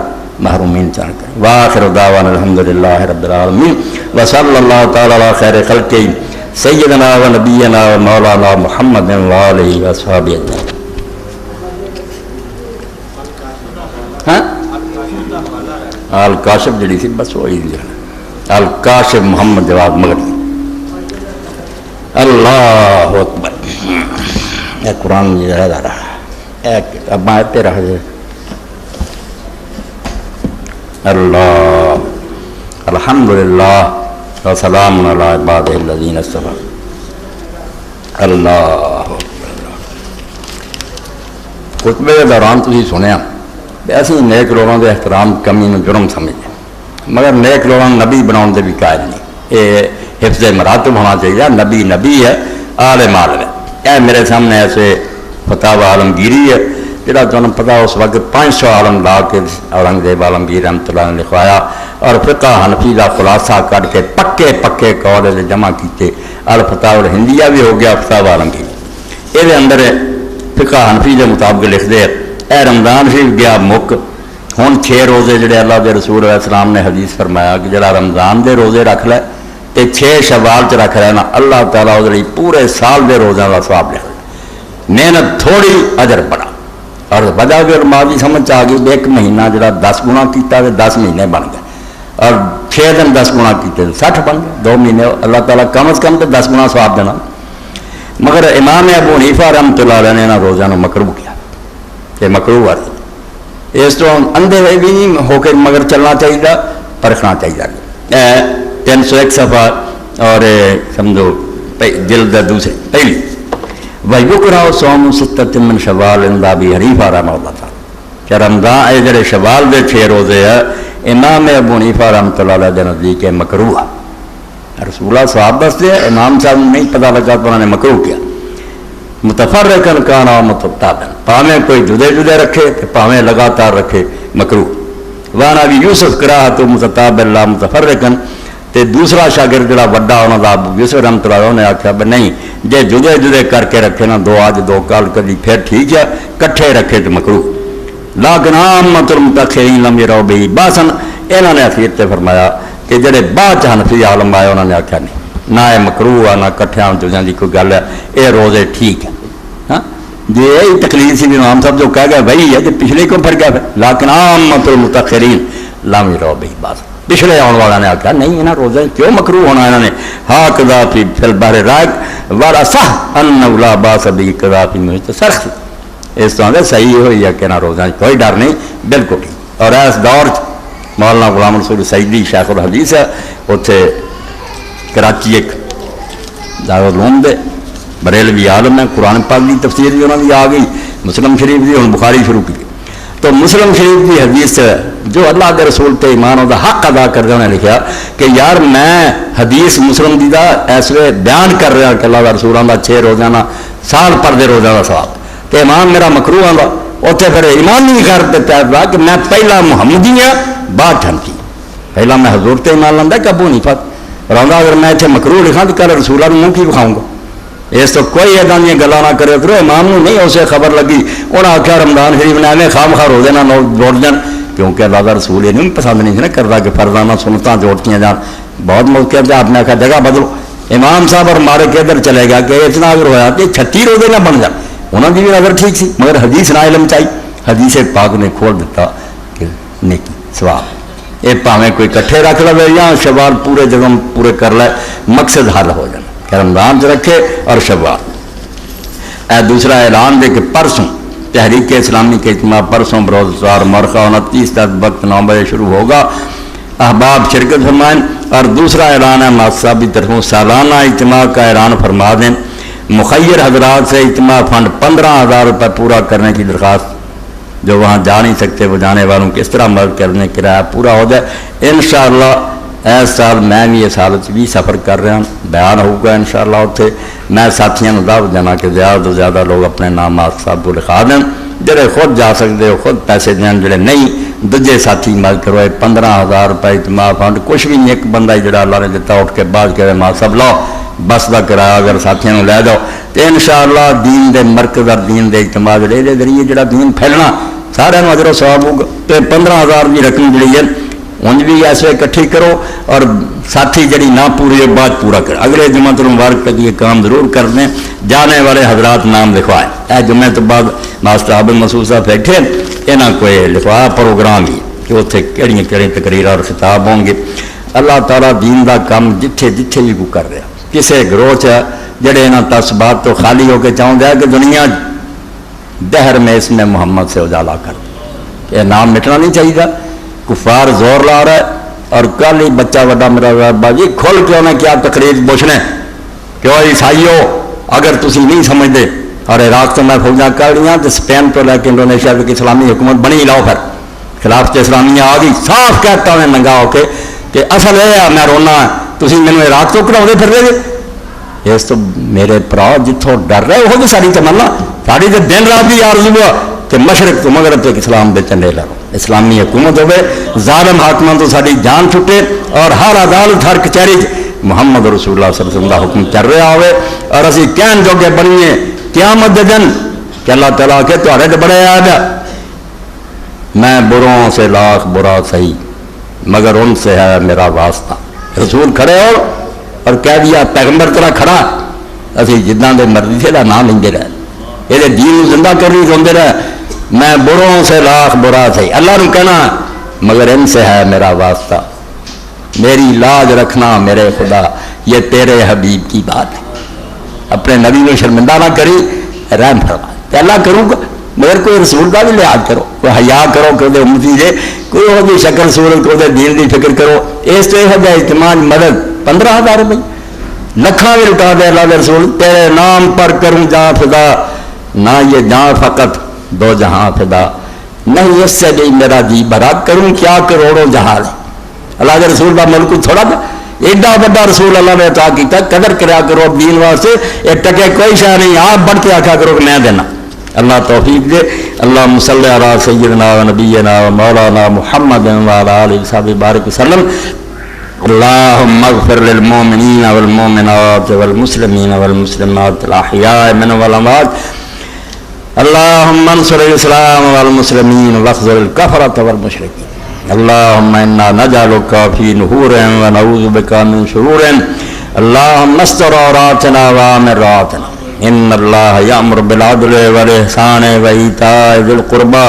محرومین چاہ کر۔ وآخر دعوانا الحمدللہ رب العالمین وصلی اللہ تعالی علی خیر خلقہ سیدنا و نبینا و مولانا محمد و آلہ و صحابہ اجمعین۔ ہاں الکاشف جڑی سی بس وہی الکاشف محمد جواد مغربی۔ اللہ اکبر، یہ قرآن جی رہ رہا ہے اب آتے رہ جائے۔ اللہ الحمدللہ وسلام علی عبادہ الذین اصطفیٰ۔ اللہ خطبے کے دوران تھی سنیا ایسی نیک لوگوں کے احترام کمی میں جرم سمجھے، مگر نیک لوگوں نبی بناؤں دے بھی قائل نہیں، یہ حفظ مراتب ہونا چاہیے، نبی نبی ہے، عالم عالم ہے۔ اے میرے سامنے ایسے فتاوی عالمگیری ہے جہاں تمہیں پتا اس وقت 500 عالم لا کے اورنگزیب عالمگیر رحمۃ اللہ نے لکھوایا، اور فقہ حنفی کا خلاصہ کر کے پکے پکے قول جمع کیتے، الفتاوی الہندیہ بھی ہو گیا فتاوی عالمگیر۔ یہ اندر فقہ حنفی کے مطابق لکھ دے اے رمضان شریف گیا مک، ہوں 6 روزے جڑے اللہ کے رسول علیہ السلام نے حدیث فرمایا کہ جڑا رمضان دے روزے رکھ لے تے 6 شوال چ رکھ لینا، اللہ تعالیٰ وہ پورے سال دے روزوں کا ثواب لکھ لے، محنت تھوڑی اجر بڑا۔ اور وجہ اگر ماضی سمجھ آ گئی 1 مہینہ جڑا 10 گنا کیتا تے 10 مہینے بن گئے، اور 6 دن 10 گنا کیتے 60 بن گئے، 2 مہینے اللہ تعالیٰ کم از کم تے 10 گنا ثواب دینا۔ مگر امام ابو حنیفہ رحمۃ اللہ علیہ نے انہاں روزوں کو مکروہ کیا کہ مکروہ ہے، اس تو اندھے بھی نہیں ہو کے مگر چلنا چاہیے، پرکھنا چاہیے۔ 301 صفحہ اور سمجھو جلد دوسری پہلی وَيُكْرَهُ صَوْمُ سِتَّةٍ مِّن شَوَّالٍ عِندَ أَبِي حنیفہ رحمہ اللہ تعالیٰ، کہ رمضان یہ جڑے شوال دے 6 روزے ہے امام ابو حنیفہ رحمۃ اللہ علیہ کے نزدیک مکروہ ہے۔ رسول اللہ صاحب دستے امام صاحب نہیں پتہ لگا تو انہوں نے مکروہ کیا، متفرقاً کان و متتابعاً، پاویں کوئی جدے جدے رکھے تو پاویں لگاتار رکھے، مکروہ۔ وعن ابی یوسف قراءۃ متتابعاً لا متفرقاً، تے دوسرا شاگرد جڑا وڈا انہاں دا ابو یوسف رحمۃ اللہ علیہ نے آکھیا بھئی نہیں جے جدے جدے کر کے رکھے نا 2 آج 2 کل کدی پھر ٹھیک ہے، کٹھے رکھے تو مکروہ۔ لیکن عامۃ المتأخرین لم یروا بہ باسن، انہوں نے اخیر تے فرمایا کہ جڑے بعد حنفی عالم آئے انہوں نے آکھیا نہیں نہ یہ مکروہ ہے نہ کٹھیاں چوزیاں دی کوئی گل ہے، یہ روزے ٹھیک ہے۔ ہاں جی یہی تقریر سی امام صاحب جو کہہ گئے وہی ہے کہ پچھلے کو پھر گیا، لیکن عامۃ المتأخرین لم یروا بہ باسن، پچھلے آنے والا نے آخیا نہیں یہاں روزے کیوں مکروہ ہونا، انہوں نے ہا قذافی فی البحر رائق والاصح انہ لا باس بہ قذافی محیط سرخ، اس طرح صحیح ہوئی ہے کہ نہ روزہ کوئی ڈر نہیں، بالکل ٹھیک۔ اور اس دور مولانا غلام رسول سیدی شیخ الحدیث ہے، اتنے کراچی ایک دارالعلوم دے بریلوی عالم ہے، قرآن پاک کی تفسیر بھی انہوں نے آ گئی، مسلم شریف بھی ہوں بخاری شروع کی، تو مسلم شریف کی حدیث جو اللہ کے رسول تے ایمان ہوتا حق ادا کر رہے انہیں لکھا کہ یار میں حدیث مسلم دی دا اس وے بیان کر رہا کہ اللہ کے رسولوں کا 6 روزانہ سال پر دے روزہ کا ثواب، تو ایمان میرا مکروہ آتا، اتنے پھر ایمان نہیں کرتے پیا کہ میں پہلا محمدی ہاں بعد حنفی، پہلا میں حضور تے ایمان لاندا کہ ابو حنیفہ رہا، اگر میں اتنے مکروہ لکھا تو کل رسولہ منہ کی بکھاؤں گا، اس تو کوئی ادا دیا گلا نہ کرے کرو. امام نو نہیں اسے خبر لگی, انہیں آخیا رمضان شریف نے ایویں خام خواہ روزے نہ جوڑ جان, کیونکہ اللہ کا رسول یہ نہیں پسند نہیں سی نا کرتا کہ فرزانہ سنتاں جوڑتیاں جان. بہت موقع پہ آپ نے آخیا جگہ بدلو. امام صاحب اور مارے کے ادھر چلے گا کہ اتنا اگر ہوا کہ 36 روزے نہ بن جان. انہوں کی بھی نظر ٹھیک سی, مگر حدیث نہ علم چاہیے. حدیث پاک نے کھول دیتا کہ نیکی ثواب یہ پاویں کوئی کٹھے رکھ لے یا شوال پورے جگہ پورے کر لے, مقصد حل ہو جانا کہ رمضان سے رکھے اور شوال. دوسرا اعلان دے کہ پرسوں تحریک اسلامی کے اجتماع پرسوں بروز 29 تک وقت 9 بجے شروع ہوگا. احباب شرکت فرمائیں. اور دوسرا اعلان ہے ماسابی طرفوں سالانہ اجتماع کا اعلان فرما دیں. مخیر حضرات سے اجتماع فنڈ 15,000 روپے پورا کرنے کی درخواست. جو وہاں جا نہیں سکتے وہ جانے والوں کی اس طرح مدد کرنے کرایہ پورا ہو جائے. انشاءاللہ اس سال میں بھی اس حالت بھی سفر کر رہا ہوں, بیان ہوگا انشاءاللہ اتنے. میں ساتھیوں کو دعوت دینا کہ زیادہ تو زیادہ لوگ اپنے نامات صاحب کو لکھا دیں. جڑے خود جا سکتے ہو خود پیسے دیں, جڑے نہیں دوجے ساتھی مدد کرو. 15,000 روپے اجتماع فنڈ کچھ بھی نہیں, ایک بندہ جڑا اللہ نے دیتا اٹھ کے بعد کہ ماں سب لاؤ بس کا کرایہ اگر ساتھیوں کو لے جاؤ تو انشاءاللہ دین دے مرکز اور دین دے اجتماع جڑے دے ذریعے جڑا دین پھیلنا سارے اجر و ثواب ہوگا. تو 15,000 کی رقم جڑی ہے انج بھی ایسے اکٹھی کرو اور ساتھی جڑی نہ پوری ہے بعد پورا کر. اگلے جمعہ المبارک تک یہ کام ضرور کر دیں. جانے والے حضرات نام لکھوائیں. اے جمعہ تو بعد ماسٹر عابد مسعود صاحب بیٹھے یہاں کوئی لکھوایا پروگرام ہی کہ اتنے کہڑی کہڑی تقریر اور خطاب ہوں گے. اللہ تعالیٰ دین دا کام جتھے جتھے بھی کو کر رہا. کسے گروہ جڑے یہاں تعصبات تو خالی ہو کے چاہوں دیا کہ دنیا دہر میں اس میں محمد سے اجالا کر. یہ نام مٹنا نہیں چاہیے. کفار زور لا رہا ہے اور کل ہی بچہ وڈا میرا باجی کھل کے انہیں کیا تقریر پوچھنے کہ عیسائیو اگر تسی نہیں سمجھتے. اور عراق تو میں فوجاں کر رہی ہوں تو اسپین تو لے کے انڈونیشیا تک اسلامی حکومت بنی لاؤ پھر خلافت اسلامیہ آ گئی. صاف کہتا ہوں ننگا ہو کے کہ اصل یہ ہے میں رونا تھی مینو عراق تو کراؤ پھر رہے. اس تو میرے برا جتوں ڈر رہے وہ تو ساری تمنا ساری تو دن رات بھی آرزو ہوا کہ مشرق تو مغرب تک اسلام دے چنڈے لڑو, اسلامی حکومت ہوے, ظالم حاکمان تو ساری جان چھٹے اور ہر عدالت ہر کچہری محمد رسول اللہ صلی اللہ علیہ وسلم کا حکم چل رہا ہوئے اور اسی کہن جوگے بنیے قیامت دے دن کہ اللہ تعالیٰ کہ تھوڑے تو بڑے یاد ہے میں بروں سے لاکھ برا صحیح مگر ان سے ہے میرا واسطہ. رسول کھڑے ہو اور کہہ دیا پیغمبر طرح کھڑا اسی جداں دے مرضی سے نام لیں رہے یہ دین زندہ کرنی چاہتے رہے. میں بروں سے لاکھ برا صحیح اللہ نے کہنا مگر ان سے ہے میرا واسطہ. میری لاج رکھنا میرے خدا یہ تیرے حبیب کی بات ہے. اپنے نبی کو شرمندہ نہ کری رحم فرما. اللہ کروں گا مگر کوئی رسول کا بھی لحاظ کرو, کوئی حیا کرو کہ امتی دے کوئی وہ شکل صورت کو دین کی فکر کرو. اس تو یہ اجتماع مدد 15,000 روپئے لکھاں بھی لٹا دے اللہ رسول تیرے نام پر کروں جہاں فدا نہ یہ جہاں فقط 2 جہاں فدا نہیں اس سے بھی میرا جی بھرا کروں کیا کروڑوں جہاز. اللہ کے رسول کا ملک تھوڑا تھا ایڈا بڑا رسول اللہ نے عطا کیتا قدر کریا کرو دین واسطے. ایک ٹکے کوئی شے نہیں آپ بڑھ کے آخیا کرو کہ میں دینا. اللہ توفیق دے. اللہم صلی علی سیدنا و نبینا و مولانا محمد و علی آلہ وصحبہ بارک وسلم. اللہم اغفر للمؤمنین والمؤمنات والمسلمین والمسلمات الاحیاء منهم والاموات. اللہم انصر الاسلام والمسلمین واخذل الکفرة والمشرکین. اللہم انا نجعلک فی نحور ونعوذ بک من شرور. اللہم استر عوراتنا وآمن روعاتنا. ان اللہ یأمر بالعدل والإحسان وإیتاء ذی القربى